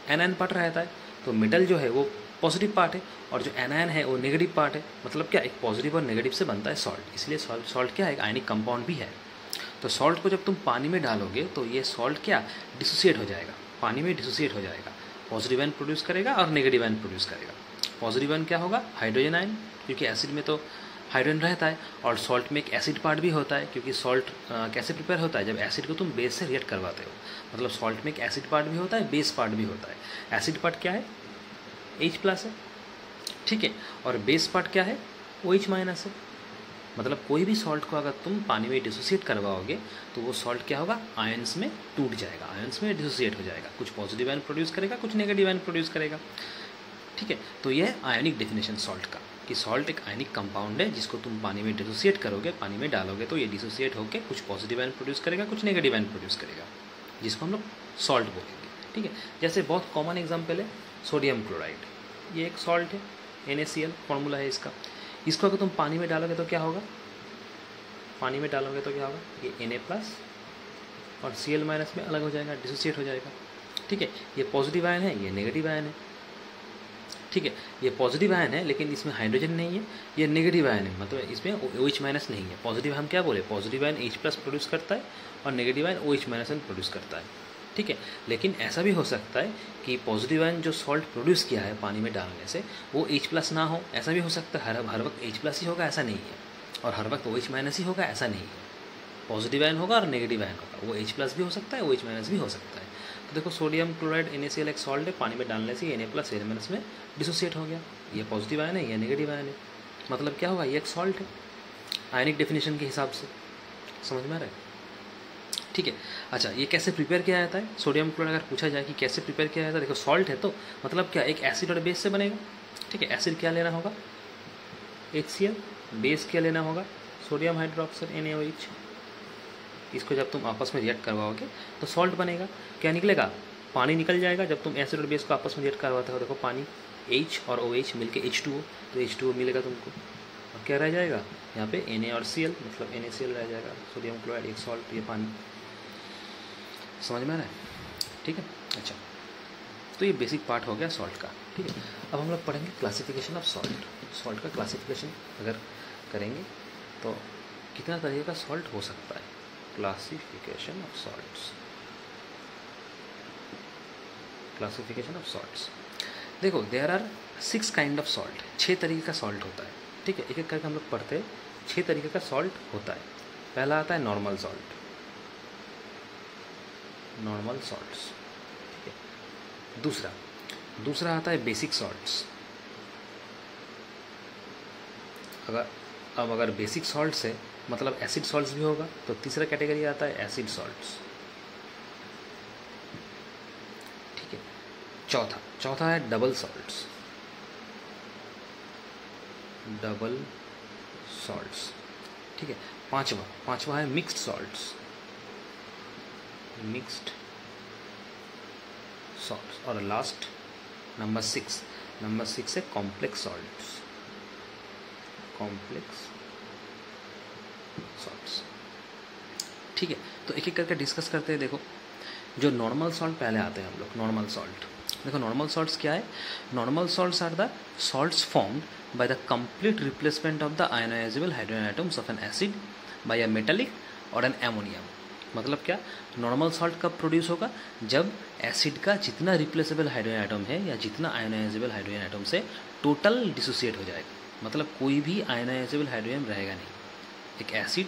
एनायन पार्ट रहता है। तो मेटल जो है वो पॉजिटिव पार्ट है और जो एनायन है वो नेगेटिव पार्ट है, मतलब क्या एक पॉजिटिव और नेगेटिव से बनता है सॉल्ट, इसलिए सॉल्ट क्या है, एक आयनिक कंपाउंड भी है। तो सॉल्ट को जब तुम पानी में डालोगे तो ये सॉल्ट क्या डिसोसिएट हो जाएगा, पानी में डिसोसिएट हो जाएगा, पॉजिटिव आयन प्रोड्यूस करेगा और नेगेटिव आयन प्रोड्यूस करेगा। पॉजिटिव आयन क्या होगा? हाइड्रोजन आयन, क्योंकि एसिड में तो हाइड्रोजन रहता है, और सॉल्ट में एक एसिड पार्ट भी होता है, क्योंकि सॉल्ट कैसे प्रिपेयर होता है? जब एसिड को तुम बेस से रिएक्ट करवाते हो, मतलब सॉल्ट में एक एसिड पार्ट भी होता है, बेस पार्ट भी होता है। एसिड पार्ट क्या है? H+ है, ठीक है, और बेस पार्ट क्या है? OH- है। मतलब कोई भी सॉल्ट को अगर तुम पानी में डिसोसिएट करवाओगे तो वो सॉल्ट क्या होगा? आयंस में टूट जाएगा, आयंस में डिसोसिएट हो जाएगा, कुछ पॉजिटिव आयन प्रोड्यूस करेगा, कुछ नेगेटिव आयन प्रोड्यूस करेगा, ठीक है। तो यह आयनिक डेफिनेशन सॉल्ट का, कि सॉल्ट एक आयनिक कंपाउंड है जिसको तुम पानी में डिसोसिएट करोगे, पानी में डालोगे तो ये डिसोसिएट होकर कुछ पॉजिटिव आयन प्रोड्यूस करेगा, कुछ नेगेटिव आयन प्रोड्यूस करेगा, जिसको हम लोग सॉल्ट बोलेंगे, ठीक है। जैसे बहुत कॉमन एग्जाम्पल है सोडियम क्लोराइड, ये एक सॉल्ट है, NaCl फॉर्मूला है इसका। इसको अगर तुम पानी में डालोगे तो क्या होगा? पानी में डालोगे तो क्या होगा? ये Na+ और Cl- में अलग हो जाएगा, डिसोसिएट हो जाएगा, ठीक है। ये पॉजिटिव आयन है, ये नेगेटिव आयन है, ठीक है। ये पॉजिटिव आयन है लेकिन इसमें हाइड्रोजन नहीं है, ये नेगेटिव आयन है, मतलब इसमें OH- नहीं है। पॉजिटिव हम क्या बोले? पॉजिटिव आयन H+ प्रोड्यूस करता है और नेगेटिव आयन OH- प्रोड्यूस करता है, ठीक है। लेकिन ऐसा भी हो सकता है कि पॉजिटिव आयन जो सॉल्ट प्रोड्यूस किया है पानी में डालने से वो H+ ना हो, ऐसा भी हो सकता है। हर वक्त H+ ही होगा ऐसा नहीं है, और हर वक्त OH- ही होगा ऐसा नहीं है। पॉजिटिव आयन होगा और नेगेटिव आयन होगा, वो H+ भी हो सकता है, OH- भी हो सकता है। तो देखो सोडियम क्लोराइड NaCl एक सॉल्ट है, पानी में डालने से Na+ Cl- में डिसोसिएट हो गया, ये पॉजिटिव आयन है, ये नेगेटिव आयन है, मतलब क्या होगा? ये एक सॉल्ट है आयनिक डेफिनेशन के हिसाब से, समझ में आ रहा है, ठीक है। अच्छा, ये कैसे प्रिपेयर किया जाता है? सोडियम क्लोराइड अगर पूछा जाए कि कैसे प्रिपेयर किया जाता है, देखो सॉल्ट है तो मतलब क्या, एक एसिड और बेस से बनेगा, ठीक है। एसिड क्या लेना होगा? HCl, बेस क्या लेना होगा? Sodium hydroxide NaOH। इसको जब तुम आपस में रिएक्ट करवाओगे तो सॉल्ट बनेगा। क्या निकलेगा? पानी निकल जाएगा। जब तुम एसिड और बेस को आपस में रिएक्ट करवाते हो, देखो पानी H और OH मिलके H2O, तो H2O मिलेगा तुमको, और क्या रह जाएगा यहाँ पे? Na और Cl, मतलब NaCl रह जाएगा। सोडियम क्लोराइड एक सॉल्ट, ये पानी, समझ में आ रहा है, ठीक है। अच्छा, तो ये बेसिक पार्ट हो गया सॉल्ट का, ठीक है। अब हम लोग पढ़ेंगे क्लासिफिकेशन ऑफ सॉल्ट। सॉल्ट का क्लासिफिकेशन अगर करेंगे तो कितना तरीके का सॉल्ट हो सकता है? Classification of salts, classification of salts. देखो there are 6 kind of salt, 6 तरीके का सॉल्ट होता है, ठीक है। एक एक करके हम लोग पढ़ते हैं। 6 तरीके का सॉल्ट होता है। पहला आता है नॉर्मल सॉल्ट, नॉर्मल सॉल्ट्स, ठीक है। दूसरा आता है बेसिक सॉल्ट्स। अगर बेसिक सॉल्ट्स है मतलब एसिड सॉल्ट्स भी होगा, तो तीसरा कैटेगरी आता है एसिड सॉल्ट्स, ठीक है। चौथा है डबल सॉल्ट्स, डबल सॉल्ट्स, ठीक है। पांचवा है मिक्स्ड सॉल्ट्स, मिक्स्ड सॉल्ट्स, और लास्ट नंबर 6 है कॉम्प्लेक्स सॉल्ट्स, कॉम्प्लेक्स सॉल्ट्स, ठीक है। तो एक एक करके डिस्कस करते हैं। देखो जो नॉर्मल सॉल्ट पहले आते हैं हम लोग, नॉर्मल सॉल्ट। देखो नॉर्मल सॉल्ट्स क्या है? Normal salts are the salts formed by the complete replacement of the ionisable hydrogen atoms of an acid by a metallic or an ammonium. मतलब क्या, नॉर्मल सॉल्ट कब प्रोड्यूस होगा? जब acid का जितना रिप्लेसेबल हाइड्रोजन एटम है या जितना आयोनाइजेबल हाइड्रोजन एटम से टोटल डिसोसिएट हो जाएगा, मतलब कोई भी आयोनाइजेबल हाइड्रोजन रहेगा नहीं। एक एसिड,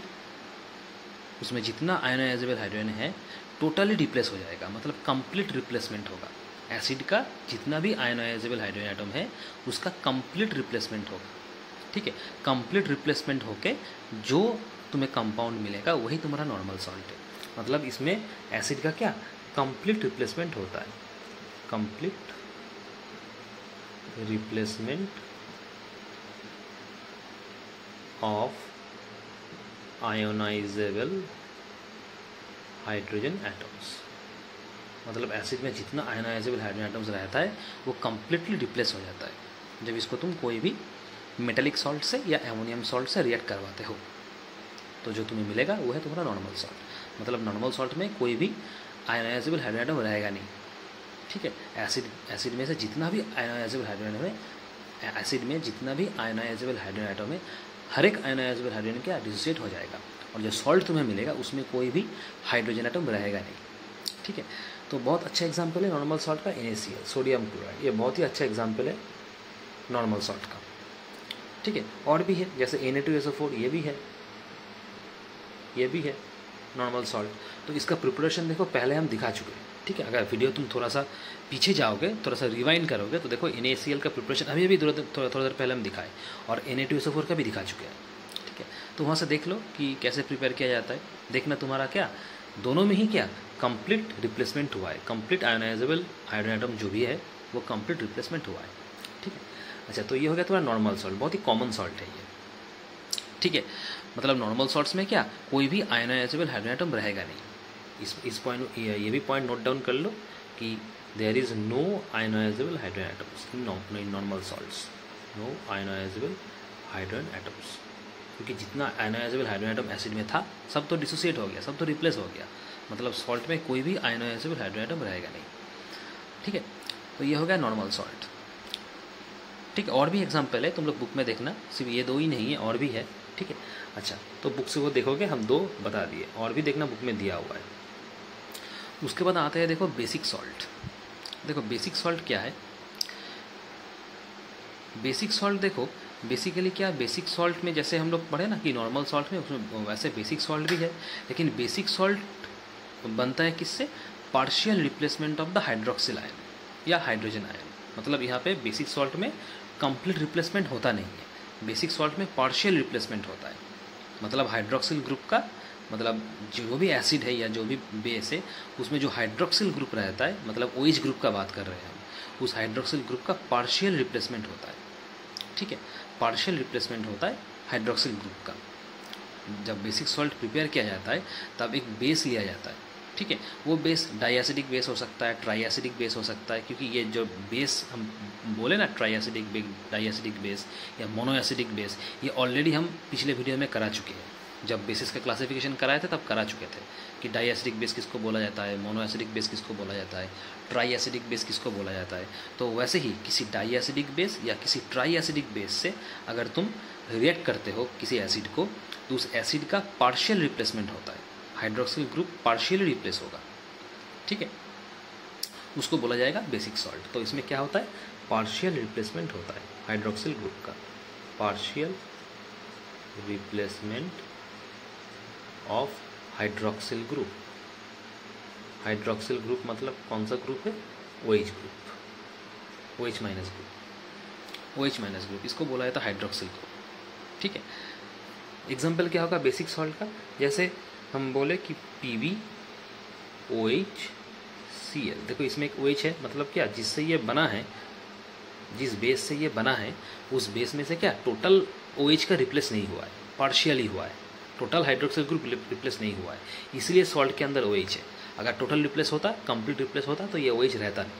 उसमें जितना आयोनाइजेबल हाइड्रोजन है टोटली रिप्लेस हो जाएगा, मतलब कंप्लीट रिप्लेसमेंट होगा। एसिड का जितना भी आयोनाइजेबल हाइड्रोजन एटम है उसका कंप्लीट रिप्लेसमेंट होगा, ठीक है। कंप्लीट रिप्लेसमेंट होके जो तुम्हें कंपाउंड मिलेगा वही तुम्हारा नॉर्मल सॉल्ट है। मतलब इसमें एसिड का क्या, कंप्लीट रिप्लेसमेंट होता है, complete replacement of ionisable hydrogen atoms. मतलब एसिड में जितना आयोनाइजेबल हाइड्रोजन एटम्स रहता है वो कम्प्लीटली रिप्लेस हो जाता है जब इसको तुम कोई भी मेटेलिक सॉल्ट से या एमोनियम सॉल्ट से रिएक्ट करवाते हो, तो जो तुम्हें मिलेगा वो है तुम्हारा नॉर्मल सॉल्ट। मतलब नॉर्मल सॉल्ट में कोई भी आयोनाइजेबल हाइड्रोजन एटम रहेगा नहीं, ठीक है। एसिड में से जितना भी आयोनाइजेबल हाइड्रोजन है, एसिड में जितना भी आयोनाइजेबल हाइड्रोजन एटम है, हर एक आयोनाइजेबल हाइड्रोजन क्या डिसोसिएट हो जाएगा, और जो सॉल्ट तुम्हें मिलेगा उसमें कोई भी हाइड्रोजन एटम रहेगा नहीं, ठीक है। तो बहुत अच्छा एग्जाम्पल है नॉर्मल सॉल्ट का NaCl, सोडियम क्लोराइड। ये बहुत ही अच्छा एग्जाम्पल है नॉर्मल सॉल्ट का। ठीक है, और भी है जैसे Na2SO4, ये भी है नॉर्मल सॉल्ट। तो इसका प्रिपरेशन देखो पहले हम दिखा चुके हैं। ठीक है, अगर वीडियो तुम थोड़ा सा पीछे जाओगे, थोड़ा सा रिवाइंड करोगे, तो देखो NaCl का प्रिपरेशन अभी थोड़ा देर पहले हम दिखाए, और Na2SO4 का भी दिखा चुके हैं। ठीक है, तो वहाँ से देख लो कि कैसे प्रिपेयर किया जाता है। देखना तुम्हारा क्या दोनों में ही क्या कंप्लीट रिप्लेसमेंट हुआ है, कंप्लीट आयोनाइजेबल हाइड्रोजन एटम जो भी है वो कंप्लीट रिप्लेसमेंट हुआ है। ठीक है, अच्छा, तो ये हो गया तुम्हारा नॉर्मल सॉल्ट, बहुत ही कॉमन सॉल्ट है ये। ठीक है, मतलब नॉर्मल सॉल्ट्स में क्या कोई भी आयोनाइजेबल हाइड्रोजन एटम रहेगा नहीं। इस पॉइंट ये भी पॉइंट नोट डाउन कर लो कि there is no ionisable hydrogen atoms in normal salts, no ionisable hydrogen atoms, क्योंकि जितना आयोनाइजेबल हाइड्रोजन एटम एसिड में था सब तो डिसोसिएट हो गया, सब तो रिप्लेस हो गया, मतलब सॉल्ट में कोई भी आयोनाइजेबल हाइड्रोजन एटम रहेगा नहीं। ठीक है, तो ये हो गया नॉर्मल सॉल्ट। ठीक है, और भी एग्जाम्पल है, तुम लोग बुक में देखना, सिर्फ ये दो ही नहीं है, और भी है। ठीक है, अच्छा, तो बुक से वो देखोगे, हम दो बता दिए, और भी देखना बुक में दिया हुआ है। उसके बाद आते हैं देखो बेसिक सॉल्ट। देखो बेसिक सॉल्ट क्या है। बेसिक सॉल्ट देखो बेसिकली क्या, बेसिक सॉल्ट में जैसे हम लोग पढ़े ना कि नॉर्मल सॉल्ट में, उसमें वैसे बेसिक सॉल्ट भी है, लेकिन बेसिक सॉल्ट बनता है किससे, partial replacement of the hydroxyl ion या हाइड्रोजन आयन। मतलब यहाँ पे बेसिक सॉल्ट में कंप्लीट रिप्लेसमेंट होता नहीं है, बेसिक सॉल्ट में पार्शियल रिप्लेसमेंट होता है। मतलब हाइड्रोक्सिल ग्रुप का, मतलब जो भी एसिड है या जो भी बेस है उसमें जो हाइड्रोक्सिल ग्रुप रहता है, मतलब OH ग्रुप का बात कर रहे हैं हम, उस हाइड्रोक्सिल ग्रुप का पार्शियल रिप्लेसमेंट होता है। ठीक है, पार्शियल रिप्लेसमेंट होता है हाइड्रोक्सिल ग्रुप का। जब बेसिक सॉल्ट प्रिपेयर किया जाता है तब एक बेस लिया जाता है। ठीक है, वो बेस डाईएसिडिक बेस हो सकता है, ट्राईएसिडिक बेस हो सकता है, क्योंकि ये जो बेस हम बोले ना ट्राईएसिडिक बेस, डाईएसिडिक बेस या मोनोएसिडिक बेस, ये ऑलरेडी हम पिछले वीडियो में करा चुके हैं। जब बेसिस का क्लासिफिकेशन कराए थे तब करा चुके थे कि डाईएसिडिक बेस किसको बोला जाता है, मोनोएसिडिक बेस किसको बोला जाता है, ट्राईएसिडिक बेस किसको बोला जाता है। तो वैसे ही किसी डाईएसिडिक बेस या किसी ट्राईएसिडिक बेस से अगर तुम रिएक्ट करते हो किसी एसिड को, तो उस एसिड का पार्शियल रिप्लेसमेंट होता है, हाइड्रोक्सिल ग्रुप पार्शियली रिप्लेस होगा। ठीक है, उसको बोला जाएगा बेसिक सॉल्ट। तो इसमें क्या होता है, पार्शियल रिप्लेसमेंट होता है हाइड्रोक्सिल ग्रुप का, partial replacement of hydroxyl group. Hydroxyl group मतलब कौन सा ग्रुप है, OH group, OH minus group, OH minus group, इसको बोला जाता है हाइड्रोक्सिल ग्रुप। ठीक है, एग्जाम्पल क्या होगा बेसिक सॉल्ट का, जैसे हम बोले कि PbOHCl। देखो इसमें एक OH है, मतलब क्या, जिससे ये बना है, जिस बेस से ये बना है उस बेस में से क्या टोटल OH का रिप्लेस नहीं हुआ है, पार्शियली हुआ है, टोटल हाइड्रोक्सिल ग्रुप रिप्लेस नहीं हुआ है, इसलिए सॉल्ट के अंदर OH है। अगर टोटल रिप्लेस होता, कंप्लीट रिप्लेस होता, तो ये OH रहता नहीं।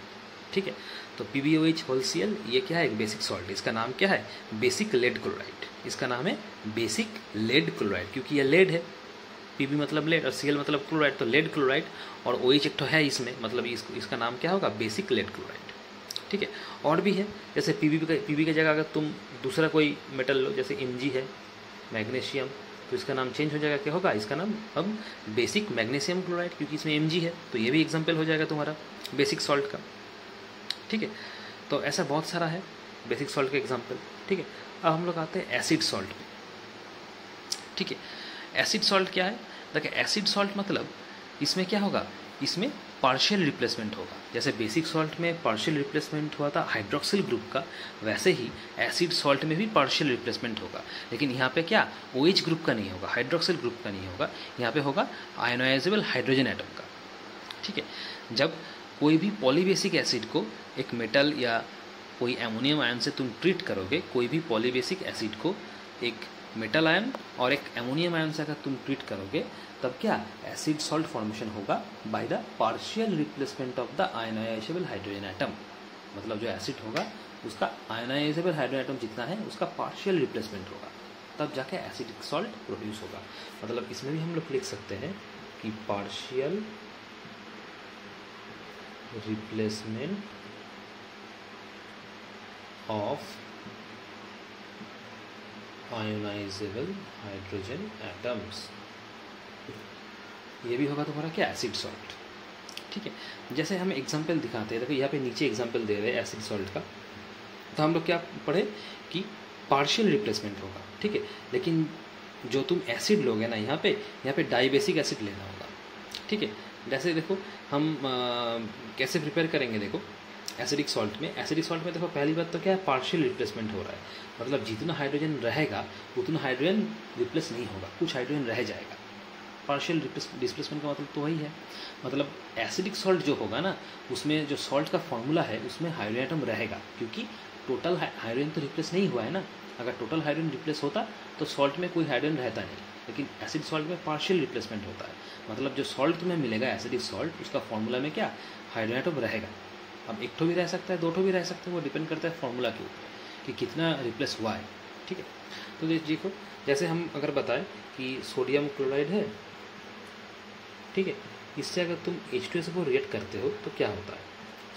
ठीक है, तो PbOH ये क्या है, एक बेसिक सॉल्ट। इसका नाम क्या है, बेसिक लेड क्लोराइड। इसका नाम है बेसिक लेड क्लोराइड, क्योंकि ये लेड है, Pb मतलब लेड और Cl मतलब क्लोराइड, तो लेड क्लोराइड और OH एक तो है इसमें, मतलब इसका नाम क्या होगा, बेसिक लेड क्लोराइड। ठीक है, और भी है, जैसे Pb की जगह अगर तुम दूसरा कोई मेटल लो, जैसे Mg है, मैग्नीशियम, तो इसका नाम चेंज हो जाएगा, क्या होगा, इसका नाम अब बेसिक मैग्नीशियम क्लोराइड, क्योंकि इसमें Mg है। तो ये भी एग्जाम्पल हो जाएगा तुम्हारा बेसिक सॉल्ट का। ठीक है, तो ऐसा बहुत सारा है बेसिक सॉल्ट का एग्जाम्पल। ठीक है, अब हम लोग आते हैं एसिड सॉल्ट में। ठीक है, एसिड सॉल्ट क्या है, देखिए एसिड सॉल्ट मतलब इसमें क्या होगा, इसमें पार्शियल रिप्लेसमेंट होगा। जैसे बेसिक सॉल्ट में पार्शियल रिप्लेसमेंट हुआ था हाइड्रोक्सिल ग्रुप का, वैसे ही एसिड सॉल्ट में भी पार्शियल रिप्लेसमेंट होगा, लेकिन यहाँ पे क्या OH ग्रुप का नहीं होगा, हाइड्रोक्सिल ग्रुप का नहीं होगा, यहाँ पे होगा आयोनाइजेबल हाइड्रोजन एटम का। ठीक है, जब कोई भी पॉलीबेसिक एसिड को एक मेटल या कोई एमोनियम आयन से तुम ट्रीट करोगे, कोई भी पॉलीबेसिक एसिड को एक मेटल आयन और एक एमोनियम आयन से अगर तुम ट्रीट करोगे, तब क्या एसिड सॉल्ट फॉर्मेशन होगा bye the partial replacement of the ionisable hydrogen atom. मतलब जो एसिड होगा उसका आयोनाइजेबल हाइड्रोजन एटम जितना है उसका पार्शियल रिप्लेसमेंट होगा, तब जाके एसिडिक सॉल्ट प्रोड्यूस होगा। मतलब इसमें भी हम लोग लिख सकते हैं कि partial replacement of ionisable hydrogen atoms, ये भी होगा तुम्हारा क्या एसिड सॉल्ट। ठीक है, जैसे हम एग्जाम्पल दिखाते हैं, देखो यहाँ पे नीचे एग्जाम्पल दे रहे हैं एसिड सॉल्ट का, तो हम लोग क्या पढ़े कि पार्शियल रिप्लेसमेंट होगा, ठीक है। लेकिन जो तुम एसिड लोगे ना यहाँ पे डाइबेसिक एसिड लेना होगा, ठीक है। जैसे देखो हम कैसे प्रिपेयर करेंगे, देखो एसिडिक सॉल्ट में देखो पहली बात तो क्या है, पार्शियल रिप्लेसमेंट हो रहा है, मतलब जितना हाइड्रोजन रहेगा उतना हाइड्रोजन रिप्लेस नहीं होगा, कुछ हाइड्रोजन रह जाएगा। पार्शियल डिस्प्लेसमेंट का मतलब तो वही है, मतलब एसिडिक सॉल्ट जो होगा ना उसमें जो सॉल्ट का फॉर्मूला है उसमें हाइड्रोजन एटम रहेगा, क्योंकि टोटल हाइड्रोजन तो रिप्लेस नहीं हुआ है ना। अगर टोटल हाइड्रोजन रिप्लेस होता तो सॉल्ट में कोई हाइड्रोजन रहता नहीं, लेकिन एसिड सॉल्ट में पार्शियल रिप्लेसमेंट होता है, मतलब जो सॉल्ट तुम्हें मिलेगा एसिडिक सॉल्ट उसका फॉर्मूला में क्या हाइड्रोजन एटम रहेगा। अब एक ठो भी रह सकता है, दो ठो भी रह सकते हैं, वो डिपेंड करता है फॉर्मूला के ऊपर कि कितना रिप्लेस हुआ है, ठीक है। तो देखो जैसे हम अगर बताएं कि सोडियम क्लोराइड है, ठीक है, इससे अगर तुम H2SO4 रिएक्ट करते हो तो क्या होता है,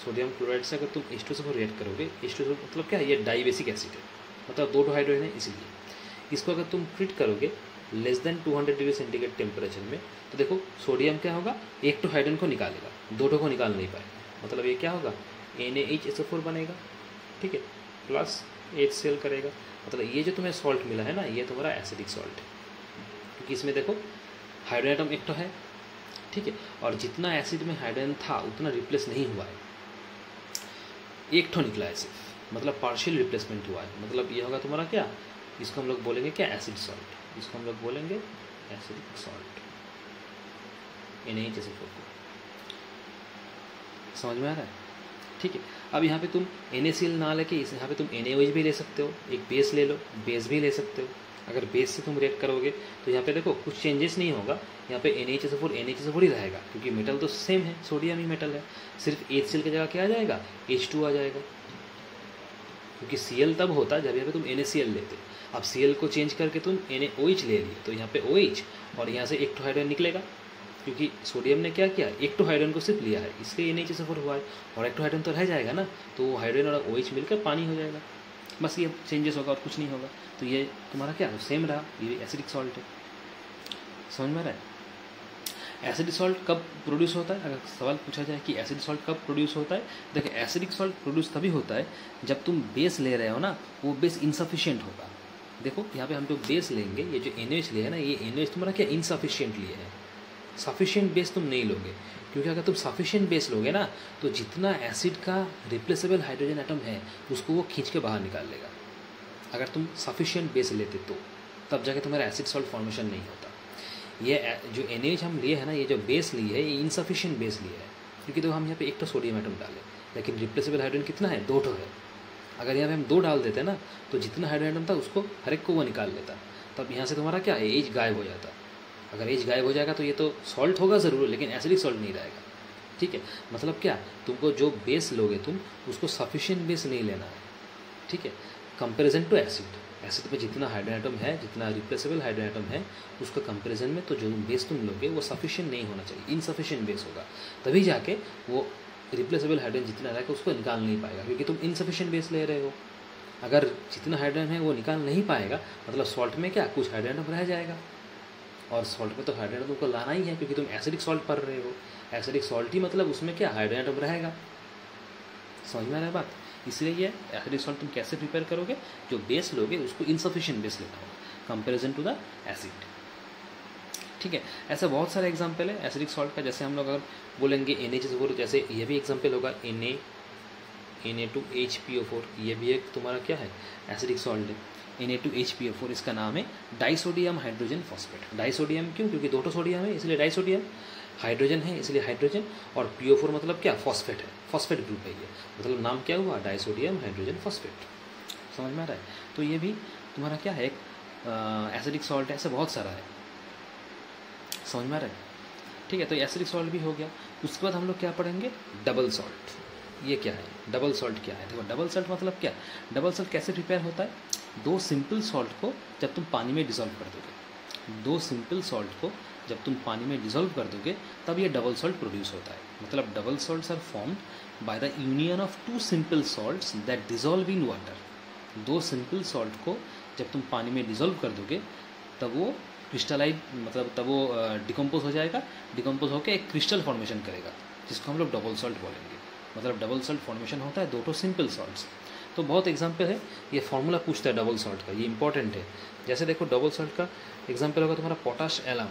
सोडियम क्लोराइड से अगर तुम H2SO4 रिएक्ट करोगे, H2SO मतलब क्या है, ये डाइबेसिक एसिड है, मतलब दो हाइड्रोजन है, इसलिए इसको अगर तुम ट्रीट करोगे less than 200 degree centigrade temperature में, तो देखो सोडियम क्या होगा, एक तो हाइड्रोजन को निकालेगा, दो को निकाल नहीं पाएगा, मतलब ये क्या होगा NaHSO4 बनेगा, ठीक है, प्लस HCl करेगा, मतलब ये जो तुम्हें सॉल्ट मिला है ना ये तुम्हारा एसिडिक सॉल्ट है, क्योंकि इसमें देखो हाइड्रोजन एटम एक तो है, ठीक है, और जितना एसिड में हाइड्रोजन था उतना रिप्लेस नहीं हुआ है, एक ठो निकला है सिर्फ, मतलब पार्शियल रिप्लेसमेंट हुआ है, मतलब ये होगा तुम्हारा क्या, इसको हम लोग बोलेंगे क्या एसिड सॉल्ट, इसको हम लोग बोलेंगे एसिडिक सॉल्ट NaHSO4 को, समझ में आ रहा है, ठीक है। अब यहाँ पे तुम NaCl ना लेके इस यहाँ पे तुम NaOH भी ले सकते हो, एक बेस ले लो, बेस भी ले सकते हो, अगर बेस से तुम रिएक्ट करोगे तो यहाँ पे देखो कुछ चेंजेस नहीं होगा, यहाँ पे NaHSO4 ही रहेगा, क्योंकि मेटल तो सेम है, सोडियम ही मेटल है, सिर्फ HCl की जगह क्या आ जाएगा, H2 आ जाएगा, क्योंकि Cl तब होता है जब यहाँ पे तुम NaCl लेते, अब Cl को चेंज करके तुम NaOH ले लिए तो यहाँ पे OH और यहाँ से एक तो हाइड्रोजन निकलेगा, क्योंकि सोडियम ने क्या किया, एक तो हाइड्रोजन को सिर्फ लिया है, इसलिए NaHSO4 हुआ है, और एक तो हाइड्रोजन तो रह जाएगा ना, तो हाइड्रोजन और OH मिलकर पानी हो जाएगा, बस ये चेंजेस होगा और कुछ नहीं होगा, तो ये तुम्हारा क्या सेम रहा, ये एसिडिक सॉल्ट है, समझ में आ रहा है। एसिडिक सॉल्ट कब प्रोड्यूस होता है, अगर सवाल पूछा जाए कि एसिडिक सॉल्ट कब प्रोड्यूस होता है, देखिए एसिडिक सॉल्ट प्रोड्यूस तभी होता है जब तुम बेस ले रहे हो ना, वो बेस इनसफिशियंट होगा। देखो यहाँ पे हम जो बेस लेंगे, ये जो NaOH लिया है ना, ये NaOH तुम्हारा क्या इनसफिशियंट लिए है, सफिशियंट बेस तुम नहीं लोगे, क्योंकि अगर तुम सफिशियंट बेस लोगे ना तो जितना एसिड का रिप्लेसेबल हाइड्रोजन एटम है उसको वो खींच के बाहर निकाल लेगा, अगर तुम सफिशियंट बेस लेते तो तब जाके तुम्हारा एसिड सॉल्ट फॉर्मेशन नहीं होता। ये जो NaOH हम लिए है ना, ये जो बेस लिए है ये इनसफिशियंट बेस लिए है, क्योंकि तो हम यहाँ पे एक तो सोडियम एटम डालें, लेकिन रिप्लेसेबल हाइड्रोजन कितना है, दो है, अगर यहाँ पे हम दो डाल देते ना तो जितना हाइड्रोजन एटम था उसको हर एक को वो निकाल लेता, तब यहाँ से तुम्हारा क्या एज गायब हो जाता, अगर एज गायब हो जाएगा तो ये तो सॉल्ट होगा ज़रूर लेकिन एसिडिक सॉल्ट नहीं रहेगा, ठीक है। मतलब क्या, तुमको जो बेस लोगे तुम उसको सफिशिएंट बेस नहीं लेना है, ठीक है, कंपैरिजन टू एसिड, एसिड पे जितना हाइड्रोजन एटम है, जितना रिप्लेसेबल हाइड्रोजन एटम है उसका कंपैरिजन में तो जो बेस तुम लोगे वो सफिशिएंट नहीं होना चाहिए, इनसफिशिएंट बेस होगा, तभी जाके वो रिप्लेसेबल हाइड्रोजन जितना रहेगा उसको निकाल नहीं पाएगा, क्योंकि तुम इनसफिशिएंट बेस ले रहे हो। अगर जितना हाइड्रोजन है वो निकाल नहीं पाएगा मतलब सॉल्ट में क्या कुछ हाइड्रोजन एटम रह जाएगा, और सॉल्ट में तो हाइड्रोजन तुमको लाना ही है, क्योंकि तुम एसिडिक सॉल्ट पढ़ रहे हो, एसिडिक सॉल्ट ही मतलब उसमें क्या हाइड्रोजन एटम रहेगा, समझ में आ रहा है बात। इसलिए ये एसिडिक सॉल्ट तुम कैसे प्रिपेयर करोगे, जो बेस लोगे उसको इनसफिशिएंट बेस लेना होगा कंपेरिजन टू द एसिड, ठीक है। ऐसा बहुत सारे एग्जाम्पल है एसिडिक सॉल्ट का, जैसे हम लोग अगर बोलेंगे NaHSO4, जैसे ये भी एग्जाम्पल होगा Na2HPO4, ये भी एक तुम्हारा क्या है एसिडिक सॉल्ट है, Na2HPO4 इसका नाम है डाइसोडियम हाइड्रोजन फॉस्फेट। डाइसोडियम क्यों, क्योंकि दो सोडियम है इसलिए डाइसोडियम, हाइड्रोजन है इसलिए हाइड्रोजन, और PO4 मतलब क्या फॉस्फेट है, फॉस्फेट ग्रुप है ये, मतलब नाम क्या हुआ डाइसोडियम हाइड्रोजन फॉस्फेट, समझ में आ रहा है। तो ये भी तुम्हारा क्या है एक एसिडिक सॉल्ट है, ऐसे बहुत सारा है, समझ में आ रहा है, ठीक है। तो एसिडिक सॉल्ट भी हो गया, उसके बाद हम लोग क्या पढ़ेंगे डबल सॉल्ट। ये क्या है डबल सॉल्ट, क्या है देखो डबल सॉल्ट मतलब क्या, डबल सॉल्ट कैसे प्रिपेयर होता है, दो सिंपल सॉल्ट को जब तुम पानी में डिसॉल्व कर दोगे, दो सिंपल सॉल्ट को जब तुम पानी में डिसॉल्व कर दोगे तब ये डबल सॉल्ट प्रोड्यूस होता है। मतलब double salts are formed by the union of two simple salts that dissolve in water. दो सिंपल सॉल्ट को जब तुम पानी में डिसॉल्व कर दोगे तब वो क्रिस्टलाइज मतलब तब वो डिकम्पोज हो जाएगा, डिकम्पोज होकर एक क्रिस्टल फॉर्मेशन करेगा, जिसको हम लोग डबल सॉल्ट बोलेंगे। मतलब डबल सॉल्ट फॉर्मेशन होता है दो सिंपल सॉल्ट्स। तो बहुत एग्जाम्पल है, ये फॉर्मूला पूछता है डबल सॉल्ट का, ये इंपॉर्टेंट है। जैसे देखो डबल सॉल्ट का एग्जाम्पल होगा तुम्हारा पोटाश एलम,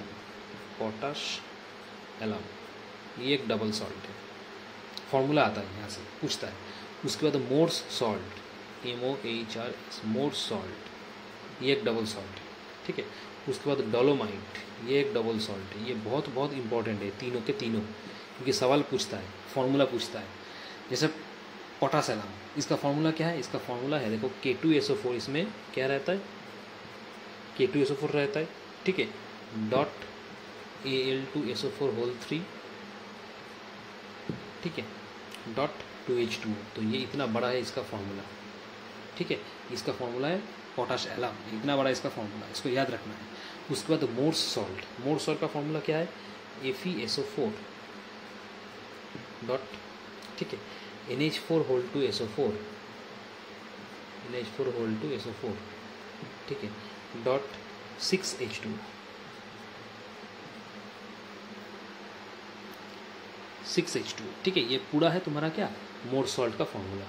पोटाश एलम, ये एक डबल सॉल्ट है, फॉर्मूला आता है यहाँ से पूछता है। उसके बाद Mohr's salt, MOHR, Mohr's salt, ये एक डबल सॉल्ट है, ठीक है। उसके बाद डोलोमाइट, ये एक डबल सॉल्ट है। ये बहुत बहुत इंपॉर्टेंट है तीनों के तीनों, क्योंकि सवाल पूछता है, फॉर्मूला पूछता है। जैसे पोटासियम, इसका फॉर्मूला क्या है? इसका फॉर्मूला है देखो K2SO4, इसमें क्या रहता है? K2SO4 रहता है, ठीक है, डॉट Al2SO4 होल 3, ठीक है, डॉट 2H2। तो ये इतना बड़ा है इसका फॉर्मूला, ठीक है। इसका फॉर्मूला है पोटाश एलम, इतना बड़ा इसका फॉर्मूला, इसको याद रखना है। उसके बाद मोर्स सॉल्ट, मोर्स सॉल्ट का फॉर्मूला क्या है? FeSO4 डॉट, ठीक है, NH4 whole 2 SO4, NH4 whole 2 SO4, ठीक है, डॉट 6H2, 6H2, ठीक है। ये पूरा है तुम्हारा क्या? मोर्स सॉल्ट का फॉर्मूला,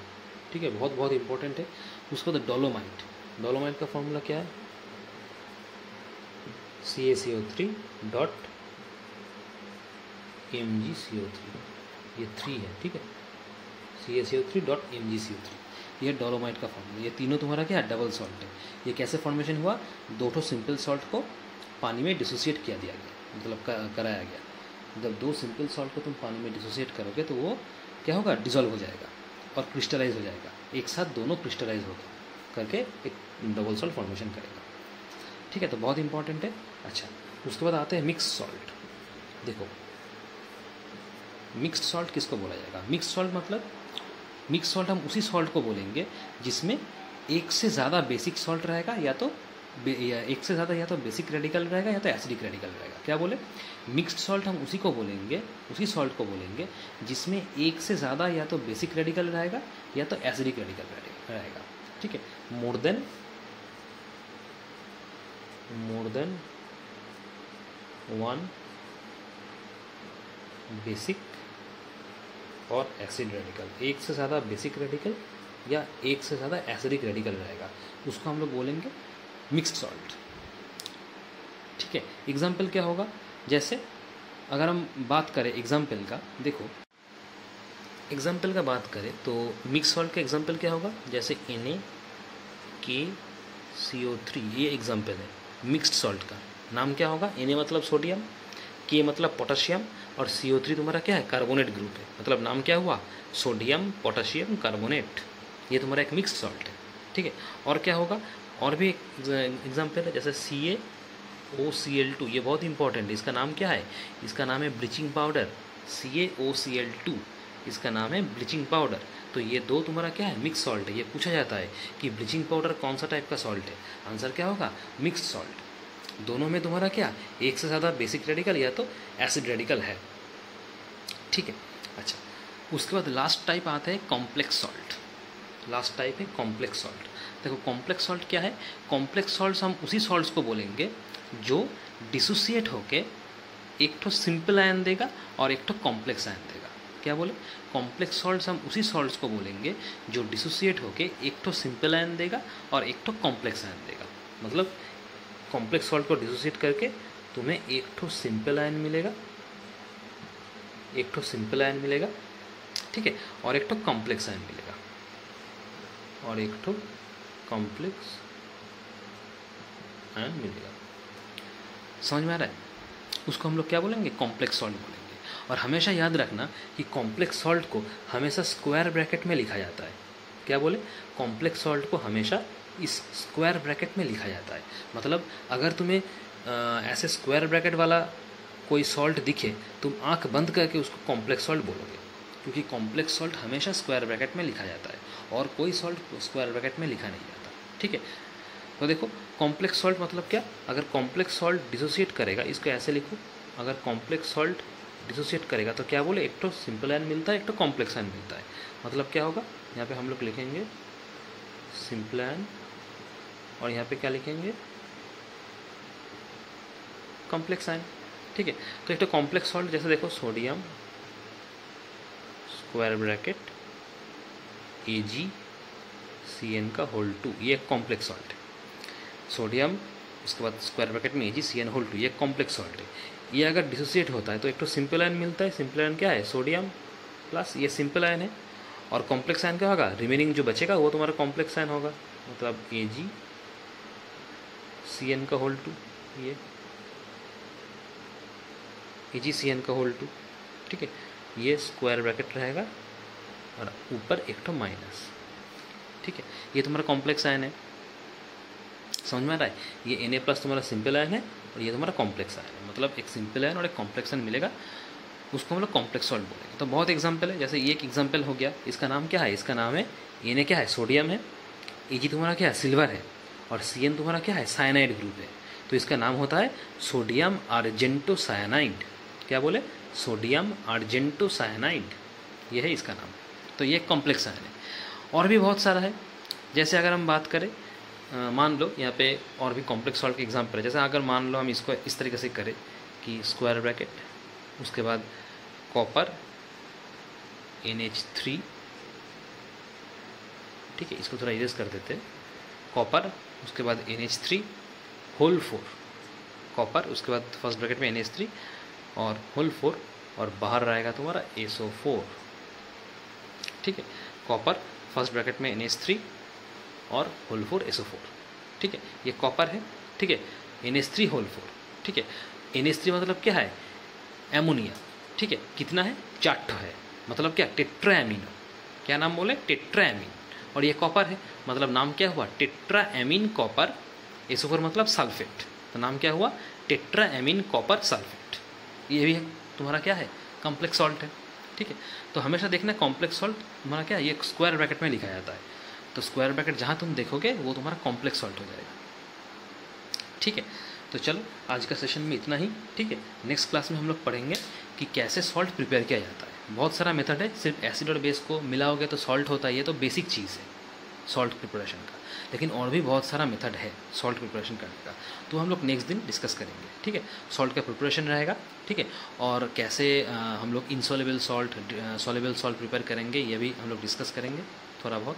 ठीक है, बहुत बहुत इंपॉर्टेंट है। उसके बाद डोलोमाइट, डोलोमाइट का फॉर्मूला क्या है? CaCO3 डॉट MgCO3, ये 3 है, ठीक है, CaCO3 डॉट MgCO3, ये डोलोमाइट का फॉर्मूला। ये तीनों तुम्हारा क्या है? डबल सॉल्ट है। ये कैसे फॉर्मेशन हुआ? दो सिंपल सॉल्ट को पानी में डिसोसिएट किया दिया गया, मतलब कराया गया। जब दो सिंपल सॉल्ट को तुम पानी में डिसोसिएट करोगे तो वो क्या होगा? डिसॉल्व हो जाएगा और क्रिस्टलाइज हो जाएगा। एक साथ दोनों क्रिस्टलाइज होगा करके एक डबल सॉल्ट फॉर्मेशन करेगा, ठीक है। तो बहुत इंपॉर्टेंट है। अच्छा, उसके बाद आते हैं मिक्स सॉल्ट। देखो मिक्स्ड सॉल्ट किसको बोला जाएगा? मिक्स सॉल्ट मतलब, मिक्स सॉल्ट हम उसी सॉल्ट को बोलेंगे जिसमें एक से ज़्यादा बेसिक सॉल्ट रहेगा, या तो एक से ज़्यादा या तो बेसिक रेडिकल रहेगा या तो एसिडिक रेडिकल रहेगा। क्या बोले? मिक्स्ड सॉल्ट हम उसी को बोलेंगे, उसी सॉल्ट को बोलेंगे जिसमें एक से ज़्यादा या तो बेसिक रेडिकल रहेगा या तो एसिडिक रेडिकल रहेगा, ठीक है। मोर देन वन बेसिक और एसिड रेडिकल, एक से ज़्यादा बेसिक रेडिकल या एक से ज़्यादा एसिडिक रेडिकल रहेगा, उसको हम लोग बोलेंगे मिक्स्ड सॉल्ट, ठीक है। एग्जाम्पल क्या होगा? जैसे अगर हम बात करें एग्जाम्पल का, देखो एग्जाम्पल का बात करें तो मिक्स सॉल्ट का एग्जाम्पल क्या होगा? जैसे NaKCO3, ये एग्जाम्पल है मिक्स्ड सॉल्ट का। नाम क्या होगा? Na मतलब सोडियम, K मतलब पोटाशियम, और CO3 तुम्हारा क्या है? कार्बोनेट ग्रुप है। मतलब नाम क्या हुआ? Sodium potassium carbonate. ये तुम्हारा एक मिक्स्ड सॉल्ट है, ठीक है। और क्या होगा? और भी एग्जाम्पल है, जैसे CaOCl2, ये बहुत इंपॉर्टेंट है। इसका नाम क्या है? इसका नाम है ब्लीचिंग पाउडर। CaOCl2, इसका नाम है ब्लीचिंग पाउडर। तो ये दो तुम्हारा क्या है? मिक्स सॉल्ट है। ये पूछा जाता है कि ब्लीचिंग पाउडर कौन सा टाइप का सॉल्ट है? आंसर क्या होगा? Mixed salt. दोनों में तुम्हारा क्या? एक से ज़्यादा बेसिक रेडिकल या तो एसिड रेडिकल है, ठीक है। अच्छा, उसके बाद लास्ट टाइप आता है कॉम्प्लेक्स सॉल्ट। लास्ट टाइप है कॉम्प्लेक्स सॉल्ट। देखो कॉम्प्लेक्स सॉल्ट क्या है? कॉम्प्लेक्स सॉल्ट्स हम उसी सॉल्ट्स को बोलेंगे जो डिसोसिएट होके एक तो सिंपल आयन देगा और एक तो कॉम्प्लेक्स आयन देगा। क्या बोले? कॉम्प्लेक्स सॉल्ट्स हम उसी सॉल्ट्स को बोलेंगे जो डिसोसिएट होके एक तो सिंपल आयन देगा और एक तो कॉम्प्लेक्स आयन देगा। मतलब कॉम्प्लेक्स सॉल्ट को डिसोसिएट करके तुम्हें एक तो सिंपल आयन मिलेगा, एक तो सिंपल आयन मिलेगा, ठीक है, और एक तो कॉम्प्लेक्स आयन मिलेगा, और एक तो कॉम्प्लेक्स आयन मिलेगा। समझ में आ रहा है? उसको हम लोग क्या बोलेंगे? कॉम्प्लेक्स सॉल्ट बोलेंगे। और हमेशा याद रखना कि कॉम्प्लेक्स सॉल्ट को हमेशा स्क्वायर ब्रैकेट में लिखा जाता है। क्या बोले? कॉम्प्लेक्स सॉल्ट को हमेशा इस स्क्वायर ब्रैकेट में लिखा जाता है। मतलब अगर तुम्हें ऐसे स्क्वायर ब्रैकेट वाला कोई सॉल्ट दिखे, तुम आंख बंद करके उसको कॉम्प्लेक्स सॉल्ट बोलोगे, क्योंकि कॉम्प्लेक्स सॉल्ट हमेशा स्क्वायर ब्रैकेट में लिखा जाता है और कोई सॉल्ट स्क्वायर ब्रैकेट में लिखा नहीं जाता, ठीक है। तो देखो कॉम्प्लेक्स सॉल्ट मतलब क्या? अगर कॉम्प्लेक्स सॉल्ट डिसोसिएट करेगा, इसको ऐसे लिखो, अगर कॉम्प्लेक्स सॉल्ट डिसोसिएट करेगा तो क्या बोले? एक तो सिंपल आयन मिलता है, एक तो कॉम्प्लेक्स आयन मिलता है। मतलब क्या होगा? यहाँ पे हम लोग लिखेंगे सिंपल आयन और यहाँ पे क्या लिखेंगे? कॉम्प्लेक्स आयन, ठीक है। तो एक तो कॉम्प्लेक्स सॉल्ट जैसे देखो सोडियम स्क्वायर ब्रैकेट AgCN का होल 2, ये एक कॉम्प्लेक्स सॉल्ट है। सोडियम, उसके बाद स्क्वायर ब्रैकेट में AgCN होल 2, ये एक कॉम्प्लेक्स सॉल्ट है। ये अगर डिसोसिएट होता है तो एक तो सिंपल आयन मिलता है। सिंपल आयन क्या है? सोडियम प्लस, ये सिंपल आयन है। और कॉम्प्लेक्स आयन क्या होगा? रिमेनिंग जो बचेगा वो तुम्हारा कॉम्प्लेक्स आयन होगा, मतलब AgCN का होल 2, ये AgCN का होल 2, ठीक है। ये स्क्वायर ब्रैकेट रहेगा और ऊपर एक तो माइनस, ठीक है। ये तुम्हारा कॉम्प्लेक्स आयन है, समझ में आ रहा है? ये Na प्लस तुम्हारा सिंपल आयन है और ये तुम्हारा कॉम्प्लेक्स आयन है, मतलब एक सिंपल आयन और एक कॉम्प्लेक्स आयन मिलेगा, उसको हम लोग कॉम्प्लेक्स सॉल्ट बोलेंगे। तो बहुत एग्जाम्पल है, जैसे ये एक एग्जाम्पल हो गया, इसका नाम क्या है? इसका नाम है Na क्या है? सोडियम है। Ag तुम्हारा क्या है? सिल्वर है। और Cn तुम्हारा क्या है? साइनाइड ग्रुप है। तो इसका नाम होता है सोडियम आर्जेंटो साइनाइड। क्या बोले? सोडियम आर्जेंटो साइनाइड, ये है इसका नाम। तो ये कॉम्प्लेक्स आयन है। और भी बहुत सारा है, जैसे अगर हम बात करें, मान लो यहाँ पे और भी कॉम्प्लेक्स सॉल्ट के एग्जाम्पल है। जैसे अगर मान लो हम इसको इस तरीके से करें कि स्क्वायर ब्रैकेट, उसके बाद कॉपर NH3, ठीक है, इसको थोड़ा इरेज कर देते हैं। कॉपर, उसके बाद NH3 होल 4, कॉपर, उसके बाद फर्स्ट ब्रैकेट में NH3 और होल 4, और बाहर रहेगा तुम्हारा SO4, ठीक है। कॉपर, फर्स्ट ब्रैकेट में NH3 और होल 4 SO4, ठीक है। ये कॉपर है, ठीक है। NH3 होल 4, ठीक है। NH3 मतलब क्या है? एमोनिया, ठीक है। कितना है? 4 है, मतलब क्या? टेट्राएमीन। क्या नाम बोले? टेट्राएमीन। और ये कॉपर है, मतलब नाम क्या हुआ? Tetraammine copper. SO4 मतलब सल्फेट, तो नाम क्या हुआ? Tetraammine copper sulphate. ये भी है तुम्हारा क्या है? कॉम्प्लेक्स सॉल्ट है, ठीक है। तो हमेशा देखना कॉम्प्लेक्स सॉल्ट तुम्हारा क्या है? ये स्क्वायर ब्रैकेट में लिखा जाता है। तो स्क्वायर ब्रैकेट जहाँ तुम देखोगे वो तुम्हारा कॉम्प्लेक्स सॉल्ट हो जाएगा, ठीक है। तो चलो आज का सेशन में इतना ही, ठीक है। नेक्स्ट क्लास में हम लोग पढ़ेंगे कि कैसे सॉल्ट प्रिपेयर किया जाता है। बहुत सारा मेथड है, सिर्फ एसिड और बेस को मिलाओगे तो सॉल्ट होता है, ये तो बेसिक चीज़ है सॉल्ट प्रिपरेशन का। लेकिन और भी बहुत सारा मेथड है सॉल्ट प्रिपरेशन करने का, तो हम लोग नेक्स्ट दिन डिस्कस करेंगे, ठीक है। सॉल्ट का प्रिपरेशन रहेगा, ठीक है। और कैसे हम लोग insoluble salt, soluble salt prepare करेंगे, ये भी हम लोग डिस्कस करेंगे थोड़ा बहुत,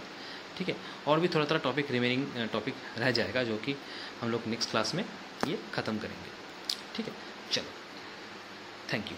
ठीक है। और भी थोड़ा थोड़ा टॉपिक रिमेनिंग टॉपिक रह जाएगा, जो कि हम लोग नेक्स्ट क्लास में ये ख़त्म करेंगे, ठीक है। चलो, थैंक यू।